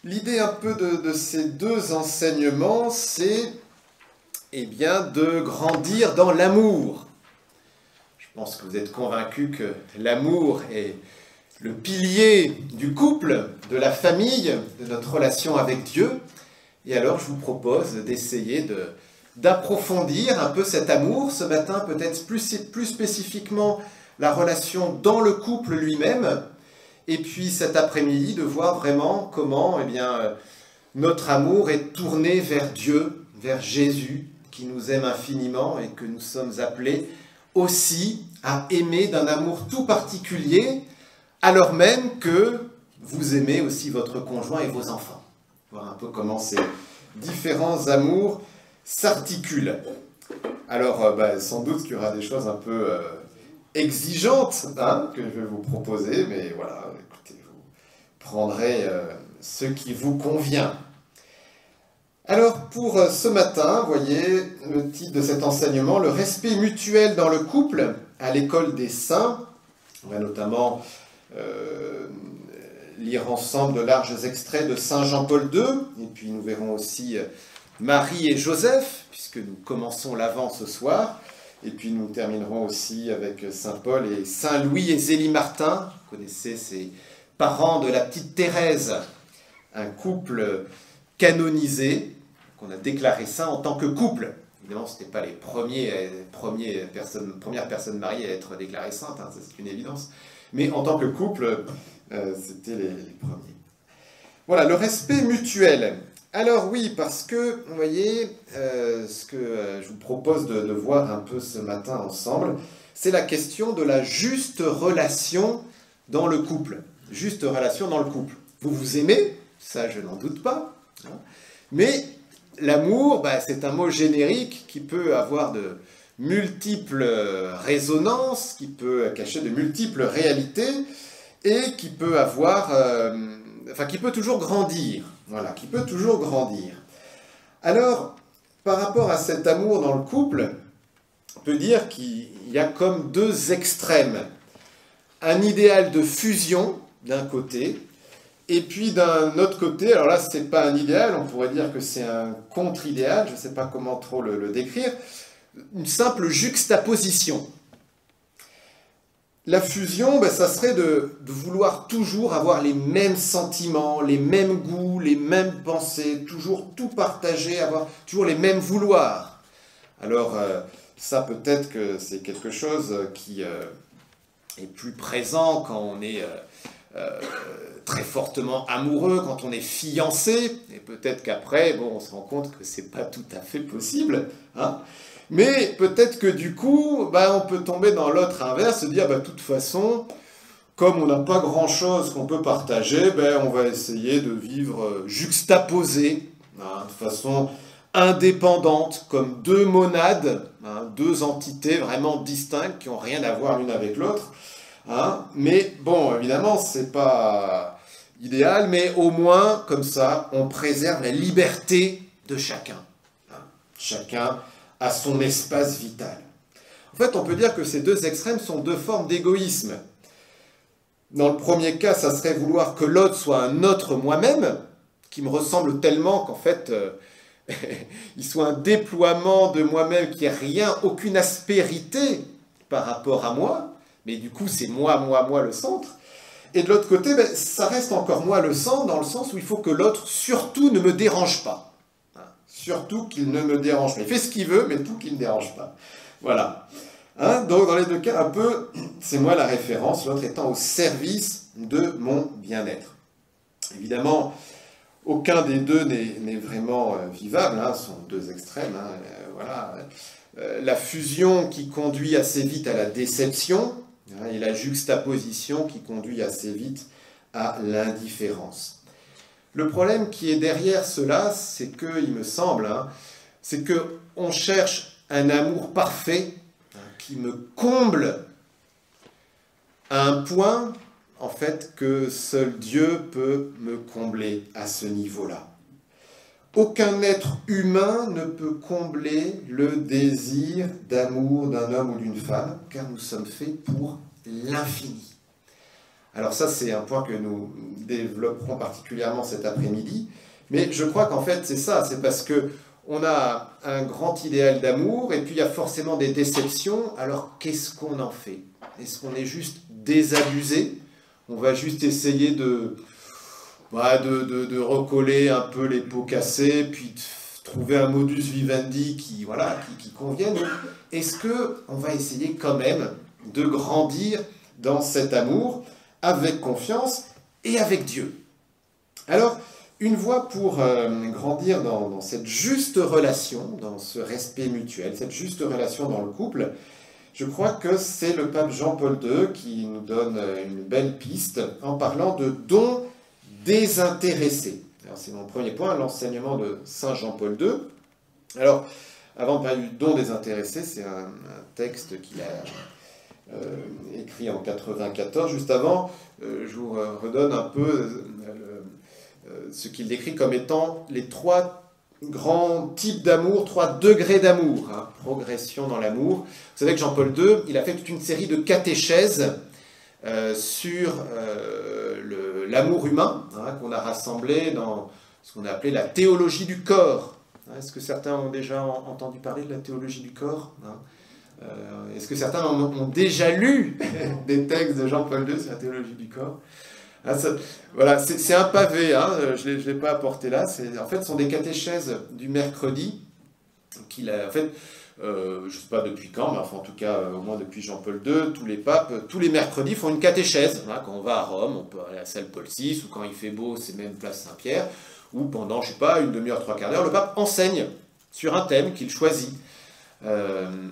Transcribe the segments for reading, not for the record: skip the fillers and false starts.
L'idée un peu de ces deux enseignements, c'est eh bien, de grandir dans l'amour. Je pense que vous êtes convaincus que l'amour est le pilier du couple, de la famille, de notre relation avec Dieu. Et alors, je vous propose d'essayer d'approfondir un peu cet amour ce matin, peut-être plus spécifiquement la relation dans le couple lui-même, et puis cet après-midi de voir vraiment comment notre amour est tourné vers Dieu, vers Jésus, qui nous aime infiniment et que nous sommes appelés aussi à aimer d'un amour tout particulier, alors même que vous aimez aussi votre conjoint et vos enfants. Voir un peu comment ces différents amours s'articulent. Alors, sans doute qu'il y aura des choses un peu exigeantes que je vais vous proposer, mais voilà, écoutez, vous prendrez ce qui vous convient. Alors, pour ce matin, vous voyez le titre de cet enseignement, le respect mutuel dans le couple à l'école des saints. On va notamment lire ensemble de larges extraits de Saint Jean-Paul II, et puis nous verrons aussi Marie et Joseph, puisque nous commençons l'Avent ce soir, et puis nous terminerons aussi avec Saint Paul et Saint Louis et Zélie Martin. Vous connaissez ces parents de la petite Thérèse, un couple canonisé, qu'on a déclaré saint en tant que couple. Évidemment, ce n'étaient pas les premières personnes mariées à être déclarées saintes, ça c'est une évidence, mais en tant que couple, c'était les premiers. Voilà, le respect mutuel. Alors oui, parce que, vous voyez, ce que je vous propose de voir un peu ce matin ensemble, c'est la question de la juste relation dans le couple. Juste relation dans le couple. Vous vous aimez, ça je n'en doute pas, mais l'amour, c'est un mot générique qui peut avoir de multiples résonances, qui peut cacher de multiples réalités, et qui peut qui peut toujours grandir. Voilà, qui peut toujours grandir. Alors, par rapport à cet amour dans le couple, on peut dire qu'il y a comme deux extrêmes. Un idéal de fusion, d'un côté, et puis d'un autre côté, alors là, ce n'est pas un idéal, on pourrait dire que c'est un contre-idéal, je ne sais pas comment trop le décrire, une simple juxtaposition. La fusion, ça serait de vouloir toujours avoir les mêmes sentiments, les mêmes goûts, les mêmes pensées, toujours tout partager, avoir toujours les mêmes vouloirs. Alors, ça peut-être que c'est quelque chose qui est plus présent quand on est très fortement amoureux, quand on est fiancé, et peut-être qu'après, on se rend compte que c'est pas tout à fait possible, mais peut-être que du coup, on peut tomber dans l'autre inverse, se dire, de toute façon, comme on n'a pas grand-chose qu'on peut partager, on va essayer de vivre juxtaposé, de façon indépendante, comme deux monades, deux entités vraiment distinctes qui n'ont rien à voir l'une avec l'autre. Mais bon, évidemment, c'est pas idéal, mais au moins, comme ça, on préserve la liberté de chacun. Chacun a son espace vital. En fait, on peut dire que ces deux extrêmes sont deux formes d'égoïsme. Dans le premier cas, ça serait vouloir que l'autre soit un autre moi-même, qui me ressemble tellement qu'en fait, il soit un déploiement de moi-même qui n'a rien, aucune aspérité par rapport à moi, mais du coup, c'est moi le centre. Et de l'autre côté, ça reste encore moi le centre, dans le sens où il faut que l'autre, surtout, ne me dérange pas. Surtout qu'il ne me dérange pas. Il fait ce qu'il veut, mais tout qu'il ne dérange pas. Voilà. Donc, dans les deux cas, un peu, c'est moi la référence, l'autre étant au service de mon bien-être. Évidemment, aucun des deux n'est vraiment vivable, ce sont deux extrêmes. Voilà. La fusion qui conduit assez vite à la déception, et la juxtaposition qui conduit assez vite à l'indifférence. Le problème qui est derrière cela, c'est que, il me semble, c'est qu'on cherche un amour parfait qui me comble à un point, en fait, que seul Dieu peut me combler à ce niveau-là. Aucun être humain ne peut combler le désir d'amour d'un homme ou d'une femme, car nous sommes faits pour l'infini. Alors ça, c'est un point que nous développerons particulièrement cet après-midi. Mais je crois qu'en fait, c'est ça. C'est parce que on a un grand idéal d'amour et puis il y a forcément des déceptions. Alors, qu'est-ce qu'on en fait? Est-ce qu'on est juste désabusé? On va juste essayer de recoller un peu les pots cassés, puis de trouver un modus vivendi qui convienne. Est-ce qu'on va essayer quand même de grandir dans cet amour avec confiance et avec Dieu? Alors, une voie pour grandir dans cette juste relation, dans ce respect mutuel, cette juste relation dans le couple, je crois que c'est le pape Jean-Paul II qui nous donne une belle piste en parlant de dons désintéressés. Alors c'est mon premier point, l'enseignement de Saint Jean-Paul II. Alors, avant de parler du don désintéressé, c'est un texte qu'il a écrit en 94. Juste avant, je vous redonne un peu ce qu'il décrit comme étant les 3 grands types d'amour, 3 degrés d'amour, hein, progression dans l'amour. Vous savez que Jean-Paul II, il a fait toute une série de catéchèses sur l'amour humain, hein, qu'on a rassemblé dans ce qu'on a appelé la théologie du corps. Est-ce que certains ont déjà entendu parler de la théologie du corps, hein? Est-ce que certains ont déjà lu des textes de Jean-Paul II sur la théologie du corps? Ah, voilà, c'est un pavé, hein, je ne l'ai pas apporté là. En fait, ce sont des catéchèses du mercredi qu'il a. En fait, je ne sais pas depuis quand, mais enfin, en tout cas, au moins depuis Jean-Paul II, tous les papes, tous les mercredis font une catéchèse. Hein, quand on va à Rome, on peut aller à la salle Paul VI, ou quand il fait beau, c'est même place Saint-Pierre, où pendant, je ne sais pas, une demi-heure, 3/4 d'heure, le pape enseigne sur un thème qu'il choisit.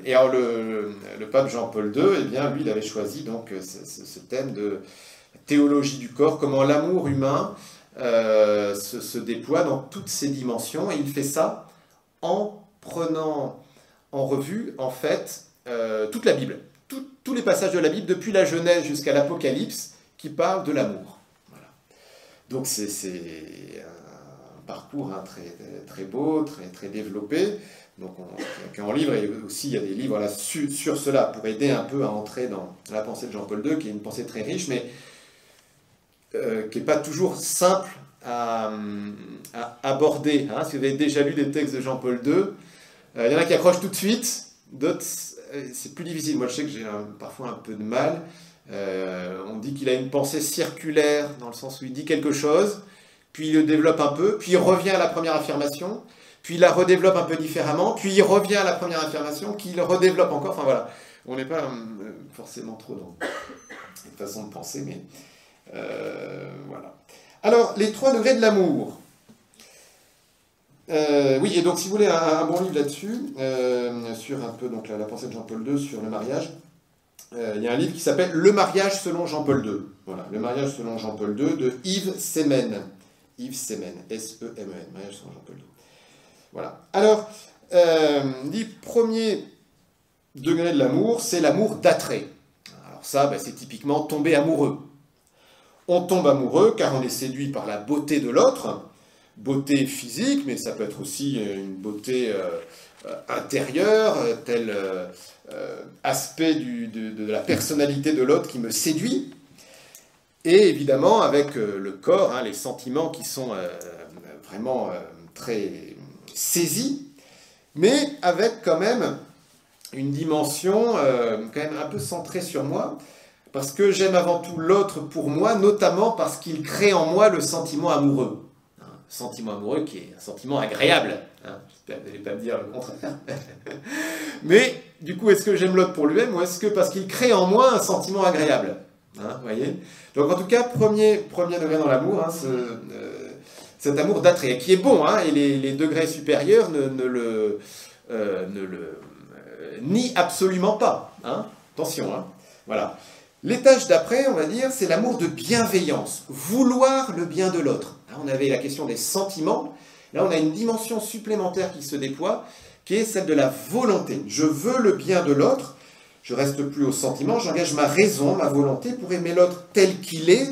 Et alors, le pape Jean-Paul II, eh bien, lui, il avait choisi donc ce thème de théologie du corps, comment l'amour humain se déploie dans toutes ses dimensions, et il fait ça en prenant en revue, en fait, toute la Bible, tous les passages de la Bible, depuis la Genèse jusqu'à l'Apocalypse, qui parlent de l'amour. Voilà. Donc c'est un parcours, hein, très, très beau, très, très développé. Donc en livre, et aussi il y a des livres là, sur cela, pour aider un peu à entrer dans la pensée de Jean-Paul II, qui est une pensée très riche, mais qui n'est pas toujours simple à aborder. Hein. Si vous avez déjà lu des textes de Jean-Paul II, il y en a qui accrochent tout de suite, d'autres, c'est plus difficile. Moi, je sais que j'ai parfois un peu de mal. On dit qu'il a une pensée circulaire, dans le sens où il dit quelque chose, puis il le développe un peu, puis il revient à la première affirmation, puis il la redéveloppe un peu différemment, puis il revient à la première affirmation, qu'il redéveloppe encore. Enfin voilà, on n'est pas forcément trop dans cette façon de penser, mais voilà. Alors, les 3 degrés de l'amour. Oui, et donc si vous voulez un bon livre là-dessus, sur un peu donc, la pensée de Jean-Paul II sur le mariage, il y a un livre qui s'appelle Le mariage selon Jean-Paul II. Voilà, Le mariage selon Jean-Paul II de Yves Semen. Yves Semen, S-E-M-E-N, mariage selon Jean-Paul II. Voilà. Alors, dit premier degré de l'amour, c'est l'amour d'attrait. Alors ça, c'est typiquement tomber amoureux. On tombe amoureux car on est séduit par la beauté de l'autre, beauté physique, mais ça peut être aussi une beauté intérieure, tel aspect de la personnalité de l'autre qui me séduit. Et évidemment, avec le corps, hein, les sentiments qui sont vraiment très saisis, mais avec quand même une dimension quand même un peu centrée sur moi, parce que j'aime avant tout l'autre pour moi, notamment parce qu'il crée en moi le sentiment amoureux. Un sentiment amoureux qui est un sentiment agréable. Hein. J'espère que vous n'allez pas me dire le contraire. Mais du coup, est-ce que j'aime l'autre pour lui-même ou est-ce que parce qu'il crée en moi un sentiment agréable, hein, voyez. Donc en tout cas, premier degré dans l'amour, hein, cet amour d'attrait, qui est bon, hein, et les degrés supérieurs ne le nient absolument pas. Hein. Attention, hein. Voilà. L'étage d'après, on va dire, c'est l'amour de bienveillance, vouloir le bien de l'autre. On avait la question des sentiments, là on a une dimension supplémentaire qui se déploie, qui est celle de la volonté. Je veux le bien de l'autre, je ne reste plus au sentiment, j'engage ma raison, ma volonté pour aimer l'autre tel qu'il est,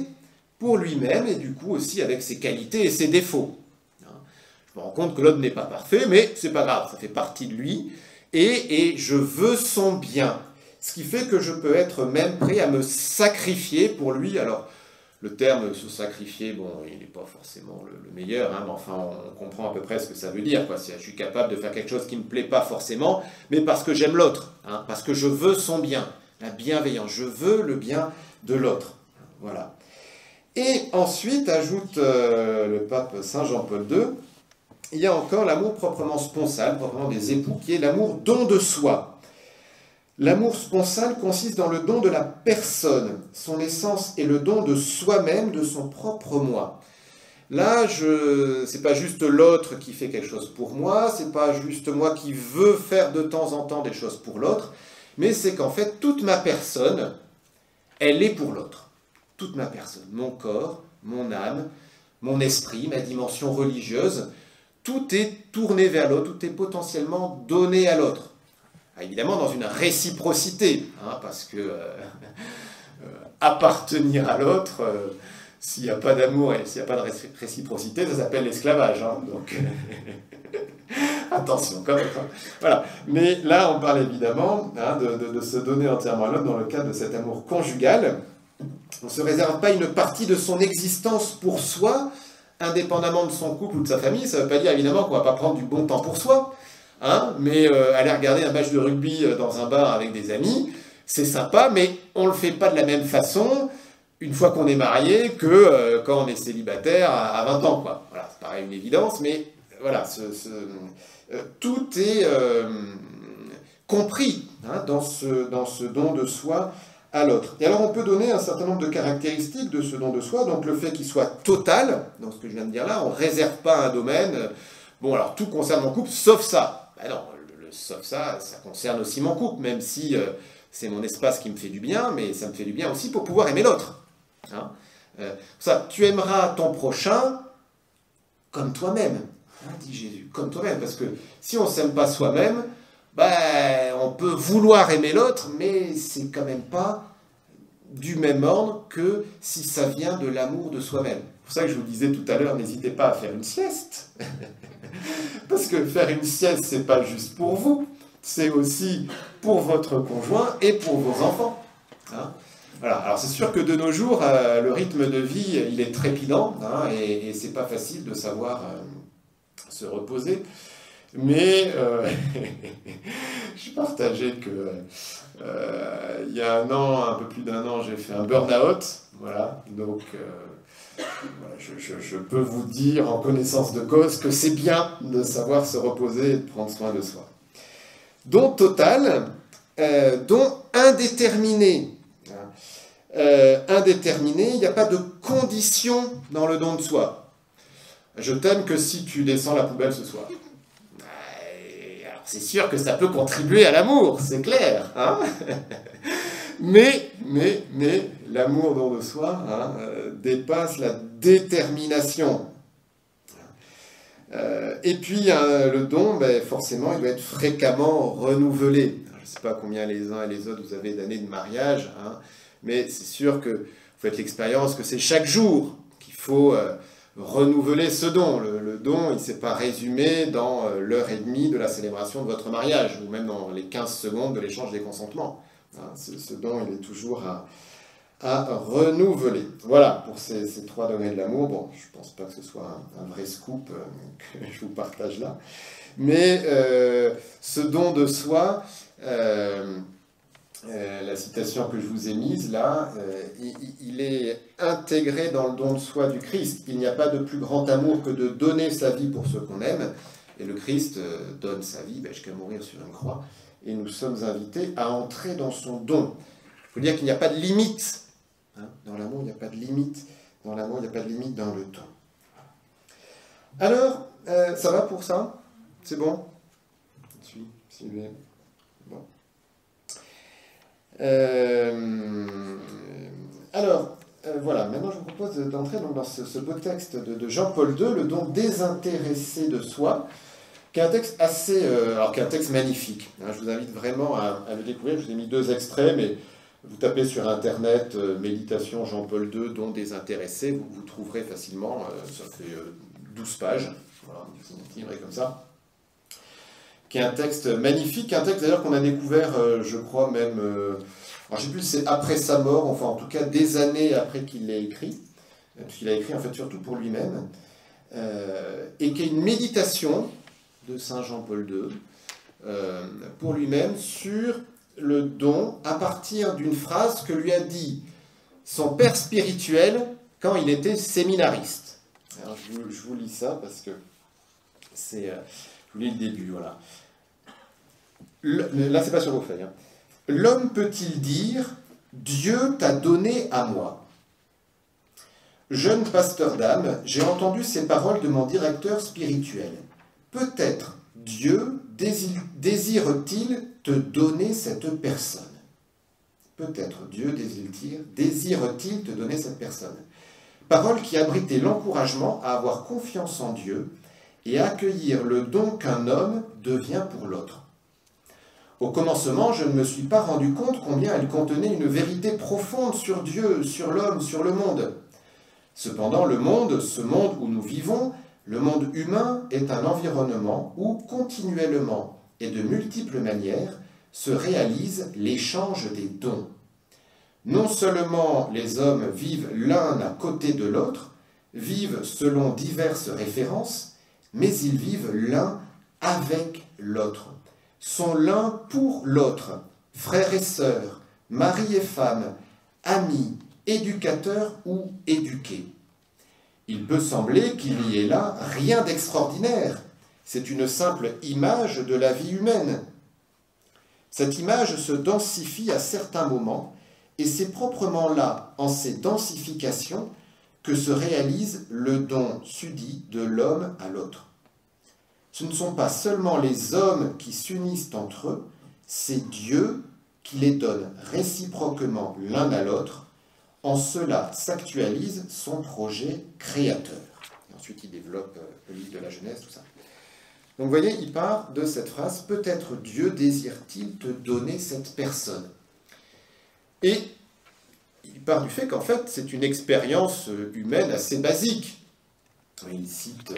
pour lui-même, et du coup aussi avec ses qualités et ses défauts. Je me rends compte que l'autre n'est pas parfait, mais c'est pas grave, ça fait partie de lui, et je veux son bien. Ce qui fait que je peux être même prêt à me sacrifier pour lui. Alors, Le terme se sacrifier, bon, il n'est pas forcément le meilleur, hein, mais enfin, on comprend à peu près ce que ça veut dire, quoi. Je suis capable de faire quelque chose qui ne me plaît pas forcément, mais parce que j'aime l'autre, hein, parce que je veux son bien, la bienveillance, je veux le bien de l'autre. Voilà. Et ensuite, ajoute le pape Saint Jean-Paul II, il y a encore l'amour proprement sponsal, proprement des époux, qui est l'amour don de soi. L'amour sponsal consiste dans le don de la personne. Son essence est le don de soi-même, de son propre moi. Là, c'est pas juste l'autre qui fait quelque chose pour moi, c'est pas juste moi qui veux faire de temps en temps des choses pour l'autre, mais c'est qu'en fait, toute ma personne, elle est pour l'autre. Toute ma personne, mon corps, mon âme, mon esprit, ma dimension religieuse, tout est tourné vers l'autre, tout est potentiellement donné à l'autre. Évidemment dans une réciprocité, hein, parce que appartenir à l'autre, s'il n'y a pas d'amour et s'il n'y a pas de réciprocité, ça s'appelle l'esclavage. Hein, donc attention quand même. Voilà. Mais là, on parle évidemment, hein, de se donner entièrement à l'autre dans le cadre de cet amour conjugal. On ne se réserve pas une partie de son existence pour soi, indépendamment de son couple ou de sa famille. Ça ne veut pas dire évidemment qu'on ne va pas prendre du bon temps pour soi. Hein, mais aller regarder un match de rugby dans un bar avec des amis, c'est sympa, mais on ne le fait pas de la même façon une fois qu'on est marié que quand on est célibataire à 20 ans. Quoi. Voilà, c'est pareil, une évidence, mais voilà, tout est compris, hein, dans ce don de soi à l'autre. Et alors on peut donner un certain nombre de caractéristiques de ce don de soi, donc le fait qu'il soit total, dans ce que je viens de dire là, on ne réserve pas un domaine. Bon, alors tout concerne mon couple, sauf ça. Ben non, sauf ça, ça concerne aussi mon couple, même si c'est mon espace qui me fait du bien, mais ça me fait du bien aussi pour pouvoir aimer l'autre. Hein, ça, tu aimeras ton prochain comme toi-même, hein, dit Jésus, comme toi-même, parce que si on ne s'aime pas soi-même, ben, on peut vouloir aimer l'autre, mais c'est quand même pas du même ordre que si ça vient de l'amour de soi-même. C'est pour ça que je vous disais tout à l'heure, n'hésitez pas à faire une sieste. Parce que faire une sieste, c'est pas juste pour vous, c'est aussi pour votre conjoint et pour vos enfants. Hein, voilà. Alors c'est sûr que de nos jours, le rythme de vie, il est trépidant, hein, et c'est pas facile de savoir se reposer. Mais je partageais que il y a un peu plus d'un an, j'ai fait un burn-out. Voilà, donc voilà, je peux vous dire en connaissance de cause que c'est bien de savoir se reposer et de prendre soin de soi. Don total, don indéterminé. Indéterminé, il n'y a pas de condition dans le don de soi. Je t'aime que si tu descends la poubelle ce soir. Alors c'est sûr que ça peut contribuer à l'amour, c'est clair. Hein, mais l'amour don de soi, hein, dépasse la détermination. Et puis le don, ben, forcément, il doit être fréquemment renouvelé. Alors, je ne sais pas combien les uns et les autres vous avez d'années de mariage, hein, mais c'est sûr que vous faites l'expérience que c'est chaque jour qu'il faut renouveler ce don. Le don, il ne s'est pas résumé dans l'heure et demie de la célébration de votre mariage, ou même dans les 15 secondes de l'échange des consentements. Hein, ce don, il est toujours à renouveler. Voilà, pour ces 3 degrés de l'amour. Bon, je ne pense pas que ce soit un vrai scoop que je vous partage là. Mais ce don de soi, la citation que je vous ai mise là, il est intégré dans le don de soi du Christ. Il n'y a pas de plus grand amour que de donner sa vie pour ceux qu'on aime. Et le Christ donne sa vie jusqu'à mourir sur une croix. Et nous sommes invités à entrer dans son don. Il faut dire qu'il n'y a pas de limite. Hein, dans l'amour, il n'y a pas de limite. Dans l'amour, il n'y a pas de limite dans le temps. Alors, ça va pour ça? C'est bon? Suivez. Bon. Alors, voilà, maintenant je vous propose d'entrer dans ce beau texte de Jean-Paul II, le don désintéressé de soi, qui est un texte qui est un texte magnifique. Hein, je vous invite vraiment à le découvrir. Je vous ai mis 2 extraits, mais vous tapez sur Internet méditation Jean-Paul II, don désintéressé, vous trouverez facilement. Ça fait 12 pages, voilà, c'est livré comme ça. Qui est un texte magnifique, un texte d'ailleurs qu'on a découvert, je crois même, alors je ne sais plus si c'est après sa mort, enfin en tout cas des années après qu'il l'ait écrit. puisqu'il a écrit en fait surtout pour lui-même, et qui est une méditation de Saint Jean-Paul II, pour lui-même, sur le don à partir d'une phrase que lui a dit son père spirituel quand il était séminariste. Alors, je vous lis ça parce que c'est... je vous lis le début, voilà. Là, c'est pas sur vos feuilles. Hein. L'homme peut-il dire « Dieu t'a donné à moi » ? Jeune pasteur d'âme, j'ai entendu ces paroles de mon directeur spirituel. Peut-être Dieu désire-t-il te donner cette personne. Peut-être Dieu désire-t-il te donner cette personne. Parole qui abritait l'encouragement à avoir confiance en Dieu et à accueillir le don qu'un homme devient pour l'autre. Au commencement, je ne me suis pas rendu compte combien elle contenait une vérité profonde sur Dieu, sur l'homme, sur le monde. Cependant, le monde, ce monde où nous vivons, le monde humain est un environnement où continuellement et de multiples manières se réalise l'échange des dons. Non seulement les hommes vivent l'un à côté de l'autre, vivent selon diverses références, mais ils vivent l'un avec l'autre, sont l'un pour l'autre, frères et sœurs, mari et femme, amis, éducateurs ou éduqués. Il peut sembler qu'il n'y ait là rien d'extraordinaire. C'est une simple image de la vie humaine. Cette image se densifie à certains moments, et c'est proprement là, en ces densifications, que se réalise le don susdit de l'homme à l'autre. Ce ne sont pas seulement les hommes qui s'unissent entre eux, c'est Dieu qui les donne réciproquement l'un à l'autre. En cela s'actualise son projet créateur. Et ensuite, il développe le livre de la Genèse, tout ça. Donc, vous voyez, il part de cette phrase « Peut-être Dieu désire-t-il te donner cette personne ?» Et il part du fait qu'en fait, c'est une expérience humaine assez basique. Il cite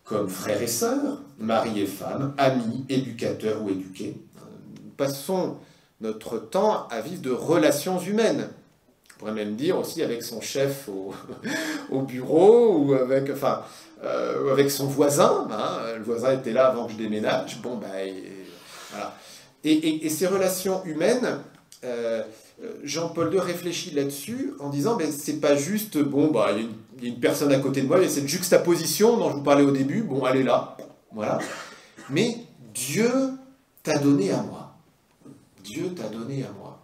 comme frères et sœurs, mari et femme, amis, éducateurs ou éduqués. Nous passons notre temps à vivre de relations humaines. On pourrait même dire aussi avec son chef au bureau ou avec, avec son voisin. Hein. Le voisin était là avant que je déménage. Bon, voilà. Et ces relations humaines, Jean-Paul II réfléchit là-dessus en disant c'est pas juste, il y a une personne à côté de moi, il y a cette juxtaposition dont je vous parlais au début, bon, elle est là, voilà. Mais Dieu t'a donné à moi. Dieu t'a donné à moi.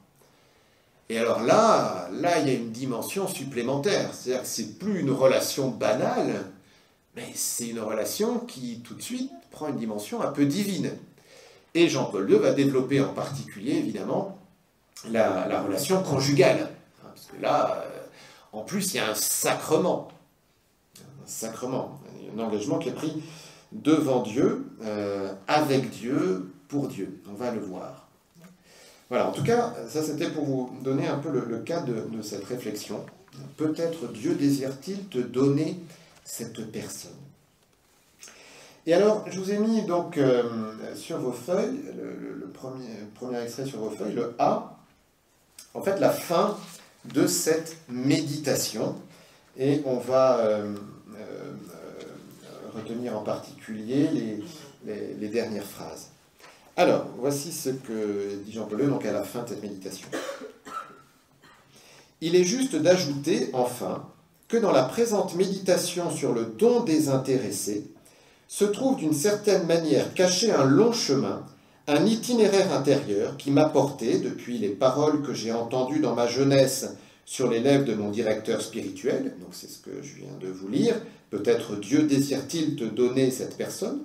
Et alors là, il y a une dimension supplémentaire. C'est-à-dire que c'est plus une relation banale, mais c'est une relation qui, tout de suite, prend une dimension un peu divine. Et Jean-Paul II va développer en particulier, évidemment, la relation conjugale. Parce que là, en plus, il y a un sacrement. Un engagement qui est pris devant Dieu, avec Dieu, pour Dieu. On va le voir. Voilà, en tout cas, ça c'était pour vous donner un peu le cadre de cette réflexion. Peut-être Dieu désire-t-il te donner cette personne. Et alors, je vous ai mis donc sur vos feuilles, le premier extrait sur vos feuilles, le A, en fait la fin de cette méditation. Et on va retenir en particulier les dernières phrases. Alors, voici ce que dit Jean-Paul II donc à la fin de cette méditation. Il est juste d'ajouter, enfin, que dans la présente méditation sur le don désintéressé, se trouve d'une certaine manière caché un long chemin, un itinéraire intérieur qui m'a porté, depuis les paroles que j'ai entendues dans ma jeunesse sur les lèvres de mon directeur spirituel, donc c'est ce que je viens de vous lire, peut-être Dieu désire-t-il te donner cette personne,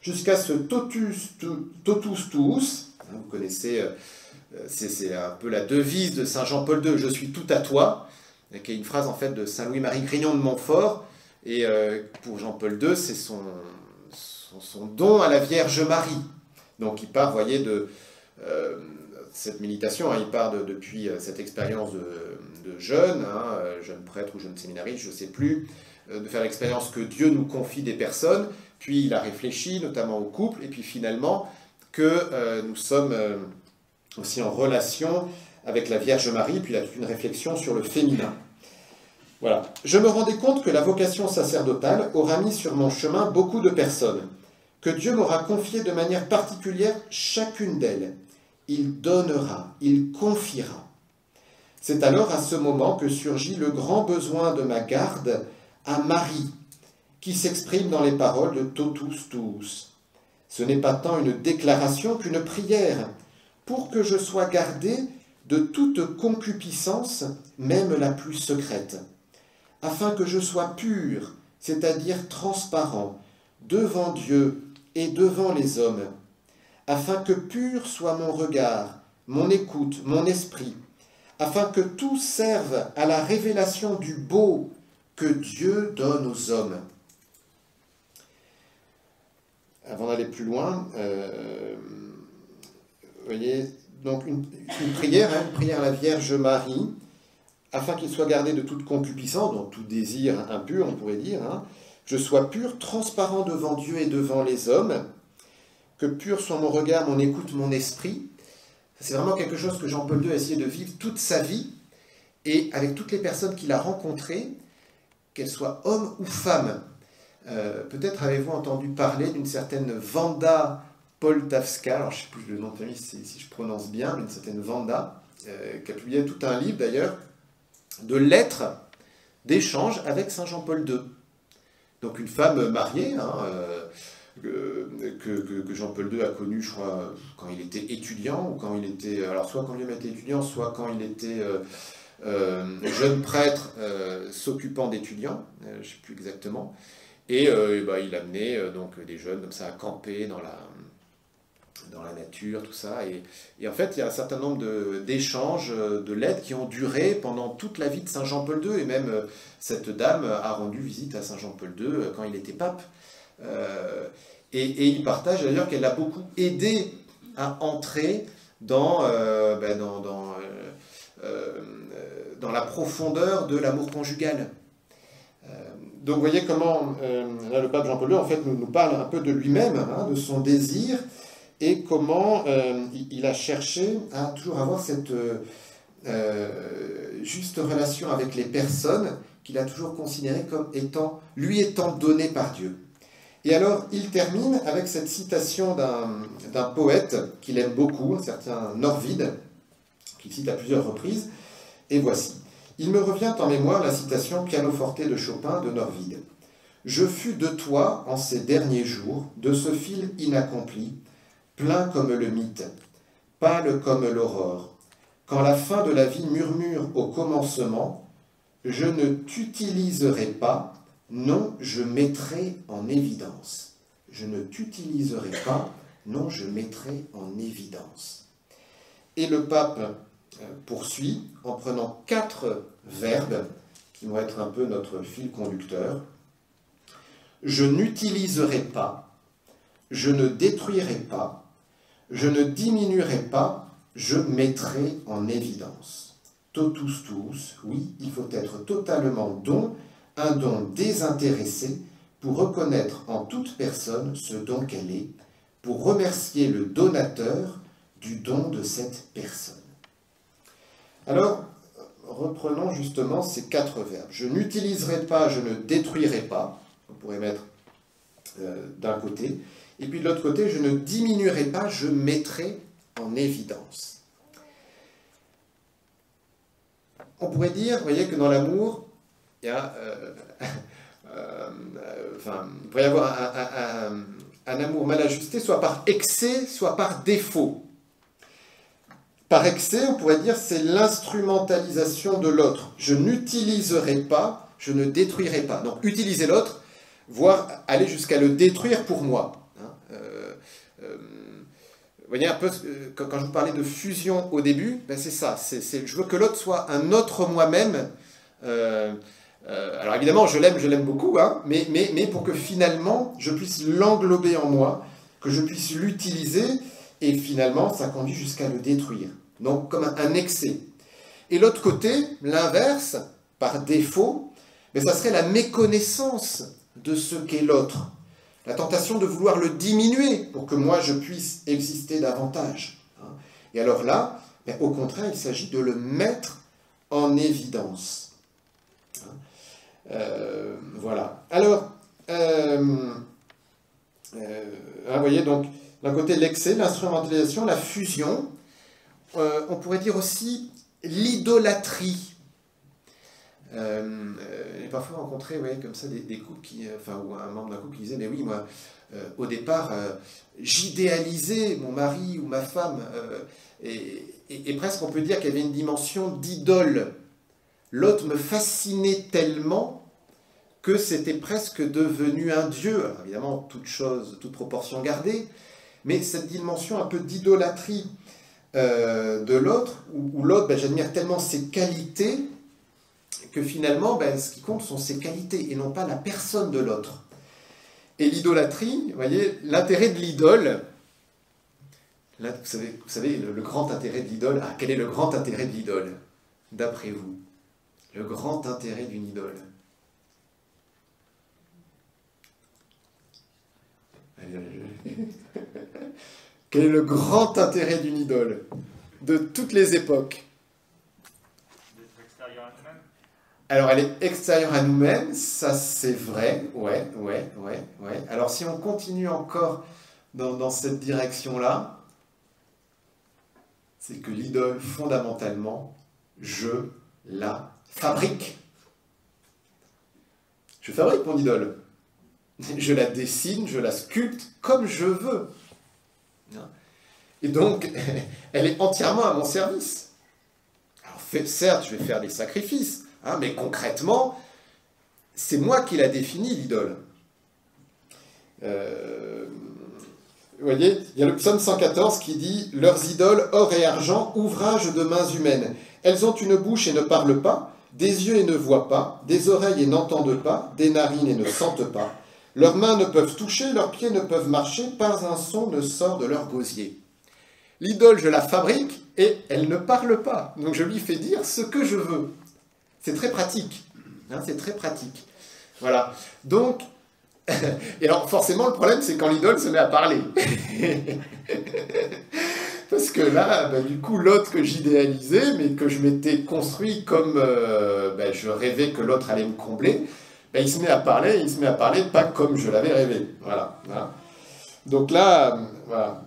jusqu'à ce totus tuus, vous connaissez, c'est un peu la devise de Saint Jean-Paul II, je suis tout à toi, qui est une phrase en fait de Saint Louis-Marie Grignon de Montfort, et pour Jean-Paul II, c'est son don à la Vierge Marie. Donc il part, vous voyez, de cette méditation, hein, il part depuis cette expérience de jeune, jeune prêtre ou jeune séminariste, je ne sais plus, de faire l'expérience que Dieu nous confie des personnes, puis il a réfléchi notamment au couple, et puis finalement que nous sommes aussi en relation avec la Vierge Marie, puis il a toute une réflexion sur le féminin. Voilà. Je me rendais compte que la vocation sacerdotale aura mis sur mon chemin beaucoup de personnes, que Dieu m'aura confié de manière particulière chacune d'elles. Il donnera, il confiera. C'est alors à ce moment que surgit le grand besoin de ma garde à Marie, qui s'exprime dans les paroles de Totus Tuus. Ce n'est pas tant une déclaration qu'une prière, pour que je sois gardé de toute concupiscence, même la plus secrète, afin que je sois pur, c'est-à-dire transparent, devant Dieu et devant les hommes, afin que pur soit mon regard, mon écoute, mon esprit, afin que tout serve à la révélation du beau que Dieu donne aux hommes. Avant d'aller plus loin, vous voyez, donc une prière à la Vierge Marie, afin qu'il soit gardé de toute concupiscence, donc tout désir impur, on pourrait dire, je sois pur, transparent devant Dieu et devant les hommes, que pur soit mon regard, mon écoute, mon esprit. C'est vraiment quelque chose que Jean-Paul II a essayé de vivre toute sa vie, et avec toutes les personnes qu'il a rencontrées, qu'elles soient hommes ou femmes. Peut-être avez-vous entendu parler d'une certaine Wanda Poltavska, alors je ne sais plus le nom de famille si je prononce bien, mais une certaine Wanda, qui a publié tout un livre d'ailleurs, de lettres d'échange avec Saint Jean-Paul II. Donc une femme mariée, que Jean-Paul II a connue, je crois, quand il était étudiant, ou quand il était, alors soit quand il était étudiant, soit quand il était jeune prêtre s'occupant d'étudiants, je ne sais plus exactement. Et il amenait donc des jeunes comme ça à camper dans la nature, tout ça. Et en fait, il y a un certain nombre d'échanges, de lettres qui ont duré pendant toute la vie de Saint Jean-Paul II. Et même cette dame a rendu visite à Saint Jean-Paul II quand il était pape. Et il partage d'ailleurs qu'elle l'a beaucoup aidé à entrer dans la profondeur de l'amour conjugal. Donc vous voyez comment là, le pape Jean-Paul II en fait, nous parle un peu de lui-même, de son désir, et comment il a cherché à toujours avoir cette juste relation avec les personnes qu'il a toujours considérées comme lui étant données par Dieu. Et alors il termine avec cette citation d'un poète qu'il aime beaucoup, un certain Norvide, qu'il cite à plusieurs reprises, et voici. Il me revient en mémoire la citation pianoforte de Chopin de Norvide. « Je fus de toi en ces derniers jours, de ce fil inaccompli, plein comme le mythe, pâle comme l'aurore. Quand la fin de la vie murmure au commencement, je ne t'utiliserai pas, non, je mettrai en évidence. Je ne t'utiliserai pas, non, je mettrai en évidence. » Et le pape poursuit en prenant 4 verbes qui vont être un peu notre fil conducteur. Je n'utiliserai pas, je ne détruirai pas, je ne diminuerai pas, je mettrai en évidence. Totus tuus, oui, il faut être totalement don, un don désintéressé pour reconnaître en toute personne ce don qu'elle est, pour remercier le donateur du don de cette personne. Alors, reprenons justement ces 4 verbes. Je n'utiliserai pas, je ne détruirai pas, on pourrait mettre d'un côté, et puis de l'autre côté, je ne diminuerai pas, je mettrai en évidence. On pourrait dire, vous voyez, que dans l'amour, il y a, il pourrait y avoir un amour mal ajusté, soit par excès, soit par défaut. Par excès, on pourrait dire, c'est l'instrumentalisation de l'autre. Je n'utiliserai pas, je ne détruirai pas. Donc, utiliser l'autre, voire aller jusqu'à le détruire pour moi. Vous voyez un peu, quand je vous parlais de fusion au début, ben c'est ça. Je veux que l'autre soit un autre moi-même. Alors évidemment, je l'aime beaucoup, mais pour que finalement, je puisse l'englober en moi, que je puisse l'utiliser, et finalement, ça conduit jusqu'à le détruire. Donc, comme un excès. Et l'autre côté, l'inverse, par défaut, mais ça serait la méconnaissance de ce qu'est l'autre. La tentation de vouloir le diminuer pour que moi, je puisse exister davantage. Et alors là, au contraire, il s'agit de le mettre en évidence. Voilà. Alors, vous voyez, donc, d'un côté, l'excès, l'instrumentalisation, la fusion. On pourrait dire aussi l'idolâtrie. J'ai parfois rencontré, ouais, comme ça, des couples qui, ou un membre d'un couple qui disait, mais oui, moi, au départ, j'idéalisais mon mari ou ma femme, et presque on peut dire qu'il y avait une dimension d'idole. L'autre me fascinait tellement que c'était presque devenu un dieu. Alors, évidemment, toute proportion gardée, mais cette dimension un peu d'idolâtrie de l'autre, où l'autre, j'admire tellement ses qualités, que finalement, ce qui compte sont ses qualités et non pas la personne de l'autre. Et l'idolâtrie, vous voyez, l'intérêt de l'idole, là, vous savez le grand intérêt de l'idole, quel est le grand intérêt de l'idole, d'après vous? Le grand intérêt d'une idole. Quel est le grand intérêt d'une idole de toutes les époques? D'être extérieur à nous-mêmes. Alors, elle est extérieure à nous-mêmes, ça c'est vrai, ouais. Alors, si on continue encore dans cette direction-là, c'est que l'idole, fondamentalement, je la fabrique. Je fabrique mon idole. Je la dessine, je la sculpte comme je veux. Et donc, elle est entièrement à mon service. Alors, certes, je vais faire des sacrifices, mais concrètement, c'est moi qui la définis, l'idole. Vous voyez, il y a le psaume 114 qui dit « Leurs idoles, or et argent, ouvrage de mains humaines. Elles ont une bouche et ne parlent pas, des yeux et ne voient pas, des oreilles et n'entendent pas, des narines et ne sentent pas. Leurs mains ne peuvent toucher, leurs pieds ne peuvent marcher, pas un son ne sort de leur gosier. » L'idole, je la fabrique et elle ne parle pas. Donc je lui fais dire ce que je veux. C'est très pratique. C'est très pratique. Voilà. Donc, et alors forcément, le problème, c'est quand l'idole se met à parler. Parce que là, du coup, l'autre que j'idéalisais, mais que je m'étais construit comme je rêvais que l'autre allait me combler, il se met à parler pas comme je l'avais rêvé. Voilà. Donc là, voilà.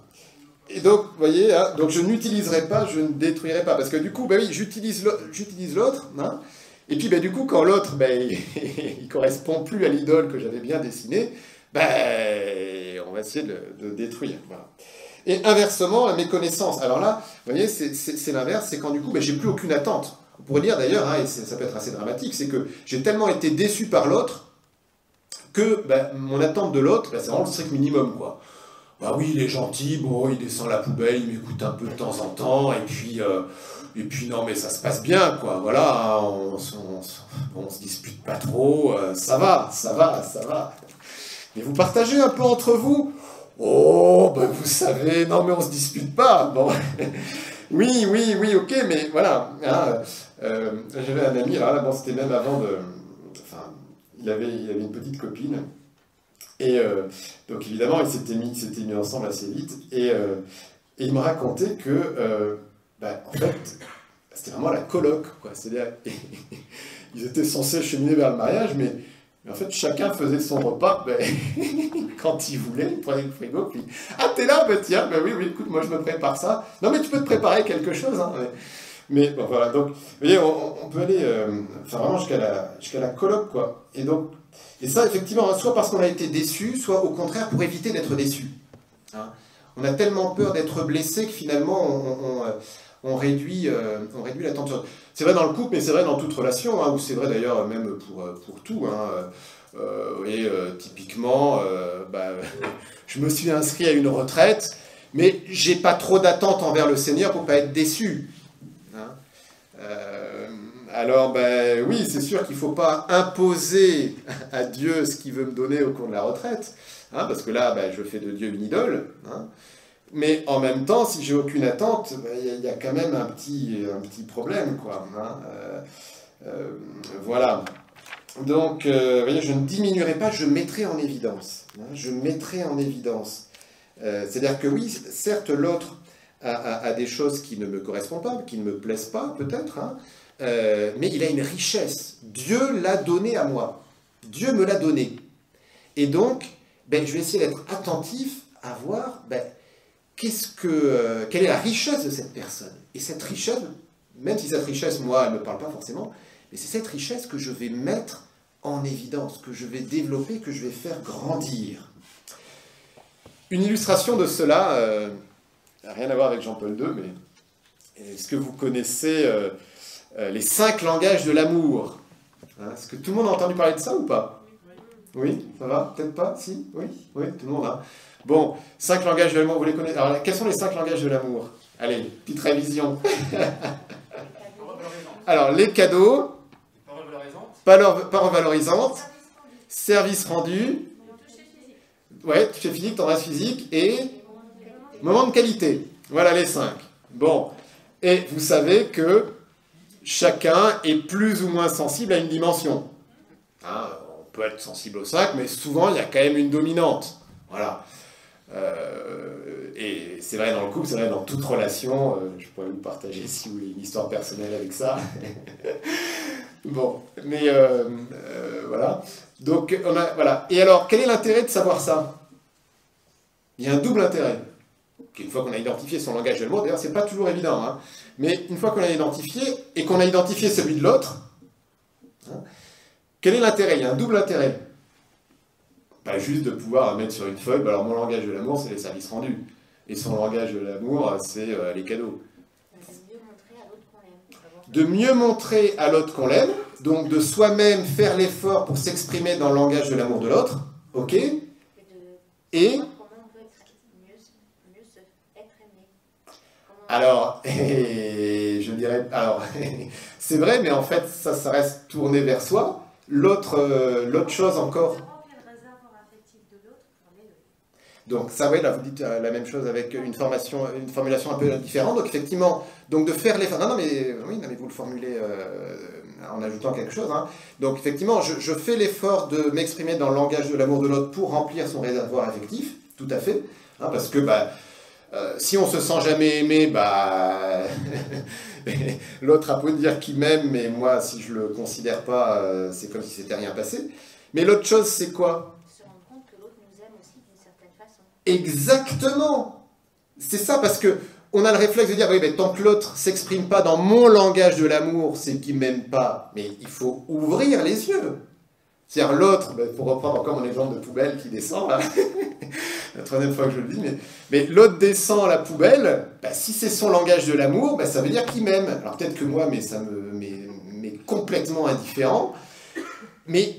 Et donc, vous voyez, donc je n'utiliserai pas, je ne détruirai pas. Parce que du coup, oui, j'utilise l'autre, et puis du coup, quand l'autre, il ne correspond plus à l'idole que j'avais bien dessinée, on va essayer de le détruire. Voilà. Et inversement, la méconnaissance. Alors là, vous voyez, c'est l'inverse, c'est quand du coup, j'ai plus aucune attente. On pourrait dire d'ailleurs, et ça peut être assez dramatique, c'est que j'ai tellement été déçu par l'autre que mon attente de l'autre, c'est vraiment le strict minimum, quoi. Oui, il est gentil, bon, il descend la poubelle, il m'écoute un peu de temps en temps, et puis non, mais ça se passe bien, quoi, voilà, on se dispute pas trop, ça va. Mais vous partagez un peu entre vous? Oh, vous savez, non, mais on se dispute pas, bon. Oui, ok, mais voilà, j'avais un ami, alors là, c'était même avant de... il avait une petite copine, et donc évidemment, ils s'étaient mis ensemble assez vite, et il me racontait que, en fait, c'était vraiment la coloc, quoi. C'est-à-dire, ils étaient censés cheminer vers le mariage, mais en fait, chacun faisait son repas quand il voulait, il prenait le frigo, puis « Ah, t'es là? Tiens, oui, écoute, moi je me prépare ça. » Non, mais tu peux te préparer quelque chose, Mais bon, voilà, donc, vous voyez, on peut aller vraiment jusqu'à la coloc, quoi. Et ça, effectivement, soit parce qu'on a été déçu, soit au contraire pour éviter d'être déçu. On a tellement peur d'être blessé que finalement, on réduit la tension. C'est vrai dans le couple, mais c'est vrai dans toute relation, ou c'est vrai d'ailleurs même pour tout. Typiquement, je me suis inscrit à une retraite, mais j'ai pas trop d'attentes envers le Seigneur pour pas être déçu. Alors, oui, c'est sûr qu'il ne faut pas imposer à Dieu ce qu'il veut me donner au cours de la retraite, parce que là, je fais de Dieu une idole. Mais en même temps, si j'ai aucune attente, il y a quand même un petit problème, quoi. Voilà. Donc, vous voyez, je ne diminuerai pas, je mettrai en évidence. Je mettrai en évidence. C'est-à-dire que oui, certes, l'autre a des choses qui ne me correspondent pas, qui ne me plaisent pas, peut-être, mais il a une richesse. Dieu l'a donné à moi. Dieu me l'a donné. Et donc, je vais essayer d'être attentif à voir quelle est la richesse de cette personne. Et cette richesse, même si cette richesse, moi, elle ne me parle pas forcément, mais c'est cette richesse que je vais mettre en évidence, que je vais développer, que je vais faire grandir. Une illustration de cela, rien à voir avec Jean-Paul II, mais est-ce que vous connaissez les 5 langages de l'amour? Est-ce que tout le monde a entendu parler de ça ou pas? Oui, ça va? Peut-être pas? Si? Oui, tout le monde a. Bon, 5 langages de l'amour, vous les connaissez? Alors, quels sont les 5 langages de l'amour? Allez, petite révision. Alors, les cadeaux, paroles valorisantes, service rendu, toucher physique, tendresse physique et moment de qualité. Voilà les 5. Bon, et vous savez que chacun est plus ou moins sensible à une dimension. On peut être sensible aux 5, mais souvent il y a quand même une dominante. Voilà. Et c'est vrai dans le couple, c'est vrai dans toute relation. Je pourrais vous partager, si vous voulez, une histoire personnelle avec ça. Bon, mais voilà. Donc, voilà. Et alors, quel est l'intérêt de savoir ça? Il y a un double intérêt. Une fois qu'on a identifié son langage de l'amour, d'ailleurs, c'est pas toujours évident, hein, mais une fois qu'on l'a identifié, et qu'on a identifié celui de l'autre, quel est l'intérêt? Il y a un double intérêt. Pas juste de pouvoir mettre sur une feuille, alors mon langage de l'amour, c'est les services rendus. Et son langage de l'amour, c'est les cadeaux. De mieux montrer à l'autre qu'on l'aime, donc de soi-même faire l'effort pour s'exprimer dans le langage de l'amour de l'autre, ok? Et alors, je dirais, alors, c'est vrai, mais en fait, ça reste tourné vers soi. L'autre chose encore. Donc ça, oui, là vous dites la même chose avec une formulation un peu différente. Donc effectivement, donc de faire l'effort. Non, mais vous le formulez en ajoutant quelque chose. Hein. Donc effectivement, je fais l'effort de m'exprimer dans le langage de l'amour de l'autre pour remplir son réservoir affectif, tout à fait. Hein, parce que si on se sent jamais aimé, l'autre a beau dire qu'il m'aime, mais moi, si je le considère pas, c'est comme si c'était rien passé. Mais l'autre chose, c'est quoi? Exactement. C'est ça, parce que on a le réflexe de dire, oui, mais tant que l'autre s'exprime pas dans mon langage de l'amour, c'est qu'il m'aime pas. Mais il faut ouvrir les yeux. C'est-à-dire l'autre, pour reprendre encore mon exemple de poubelle qui descend, là, la 3e fois que je le dis, mais l'autre descend à la poubelle, si c'est son langage de l'amour, ça veut dire qu'il m'aime. Alors peut-être que moi, mais ça m'est complètement indifférent. Mais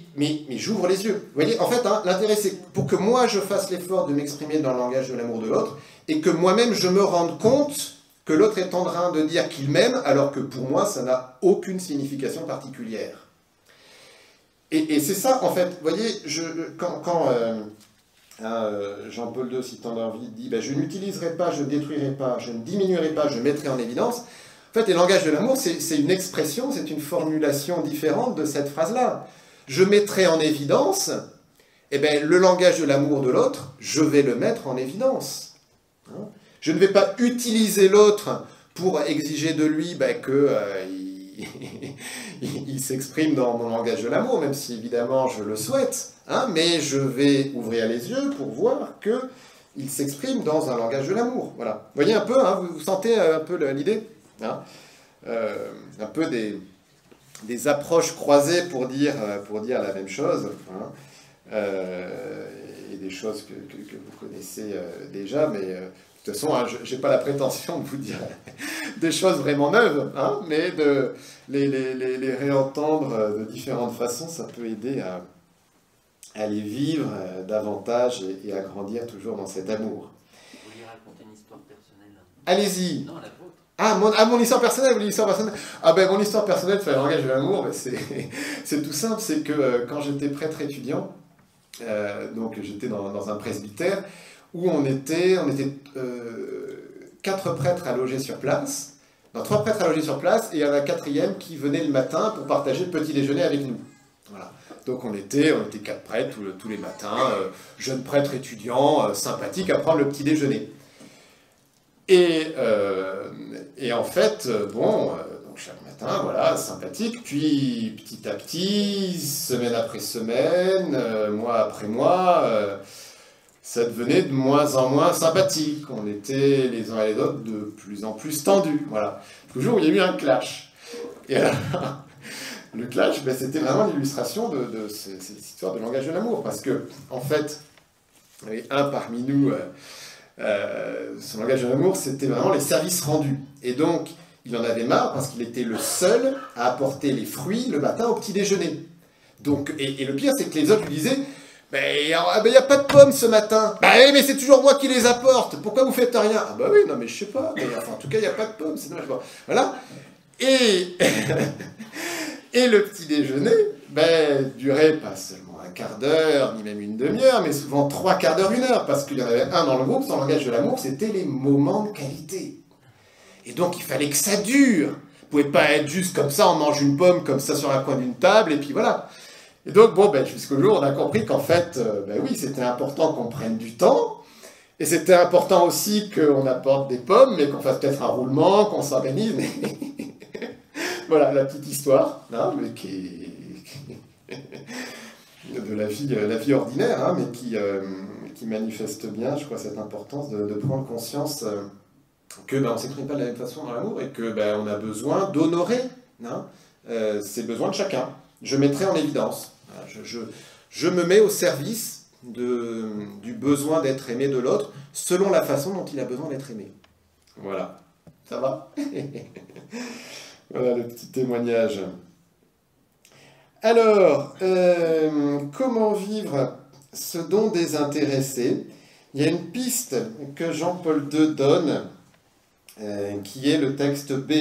j'ouvre les yeux. Vous voyez, en fait, l'intérêt, c'est pour que moi, je fasse l'effort de m'exprimer dans le langage de l'amour de l'autre, et que moi-même, je me rende compte que l'autre est en train de dire qu'il m'aime, alors que pour moi, ça n'a aucune signification particulière. Et c'est ça, en fait, vous voyez, quand Jean-Paul II, si tu en as envie, dit « je n'utiliserai pas, je ne détruirai pas, je ne diminuerai pas, je mettrai en évidence », en fait, les langages de l'amour, c'est une expression, c'est une formulation différente de cette phrase-là. Je mettrai en évidence, le langage de l'amour de l'autre, je vais le mettre en évidence. Je ne vais pas utiliser l'autre pour exiger de lui qu'il s'exprime dans mon langage de l'amour, même si évidemment je le souhaite, mais je vais ouvrir les yeux pour voir qu'il s'exprime dans un langage de l'amour. Voilà. Vous voyez un peu, vous sentez un peu l'idée, un peu des approches croisées pour dire la même chose, et des choses que vous connaissez déjà, mais de toute façon, je n'ai pas la prétention de vous dire des choses vraiment neuves, mais de les réentendre de différentes façons, ça peut aider à les vivre davantage et à grandir toujours dans cet amour. Vous voulez raconter une histoire personnelle? Allez-y. Non, la vôtre. Mon histoire personnelle, vous voulez l'histoire personnelle? Mon histoire personnelle, c'est le langage de l'amour, c'est tout simple, c'est que quand j'étais prêtre étudiant, donc j'étais dans un presbytère, où on était 4 prêtres à loger sur place, 3 prêtres à loger sur place, et il y en a un 4e qui venait le matin pour partager le petit déjeuner avec nous. Voilà. Donc on était 4 prêtres tous les matins, jeunes prêtres étudiants, sympathiques, à prendre le petit déjeuner. Et en fait, donc chaque matin, certains, voilà, sympathiques, puis petit à petit, semaine après semaine, mois après mois, ça devenait de moins en moins sympathique. On était les uns et les autres de plus en plus tendus, voilà. Toujours, il y a eu un clash. Et alors, le clash, ben, c'était vraiment l'illustration de cette histoire de langage de l'amour, parce que, en fait, il y avait un parmi nous, son langage de l'amour, c'était vraiment les services rendus. Et donc, il en avait marre parce qu'il était le seul à apporter les fruits le matin au petit déjeuner. Donc, et le pire, c'est que les autres lui disaient, mais il n'y a pas de pommes ce matin. Bah oui, mais c'est toujours moi qui les apporte. Pourquoi vous faites rien? Ah bah oui, non mais je sais pas. Mais, enfin, en tout cas, il n'y a pas de pommes. C'est dommage. Voilà. Et, et le petit déjeuner durait pas seulement un quart d'heure, ni même une demi-heure, mais souvent 3/4 d'heure, 1 heure, parce qu'il y en avait un dans le groupe, son langage de l'amour, c'était les moments de qualité. Et donc il fallait que ça dure. Vous ne pouvez pas être juste comme ça, on mange une pomme comme ça sur un coin d'une table, et puis voilà. Et donc, bon, jusqu'au jour, on a compris qu'en fait, oui, c'était important qu'on prenne du temps, et c'était important aussi qu'on apporte des pommes, mais qu'on fasse peut-être un roulement, qu'on s'organise. Voilà, la petite histoire, hein, mais qui est de la vie ordinaire, hein, mais qui manifeste bien, je crois, cette importance de prendre conscience que on ne s'exprime pas de la même façon dans l'amour et que on a besoin d'honorer ces besoins de chacun. Je mettrai en évidence. Je me mets au service du besoin d'être aimé de l'autre selon la façon dont il a besoin d'être aimé. Voilà. Ça va? Voilà le petit témoignage. Alors, comment vivre ce don désintéressé? Il y a une piste que Jean-Paul II donne, qui est le texte B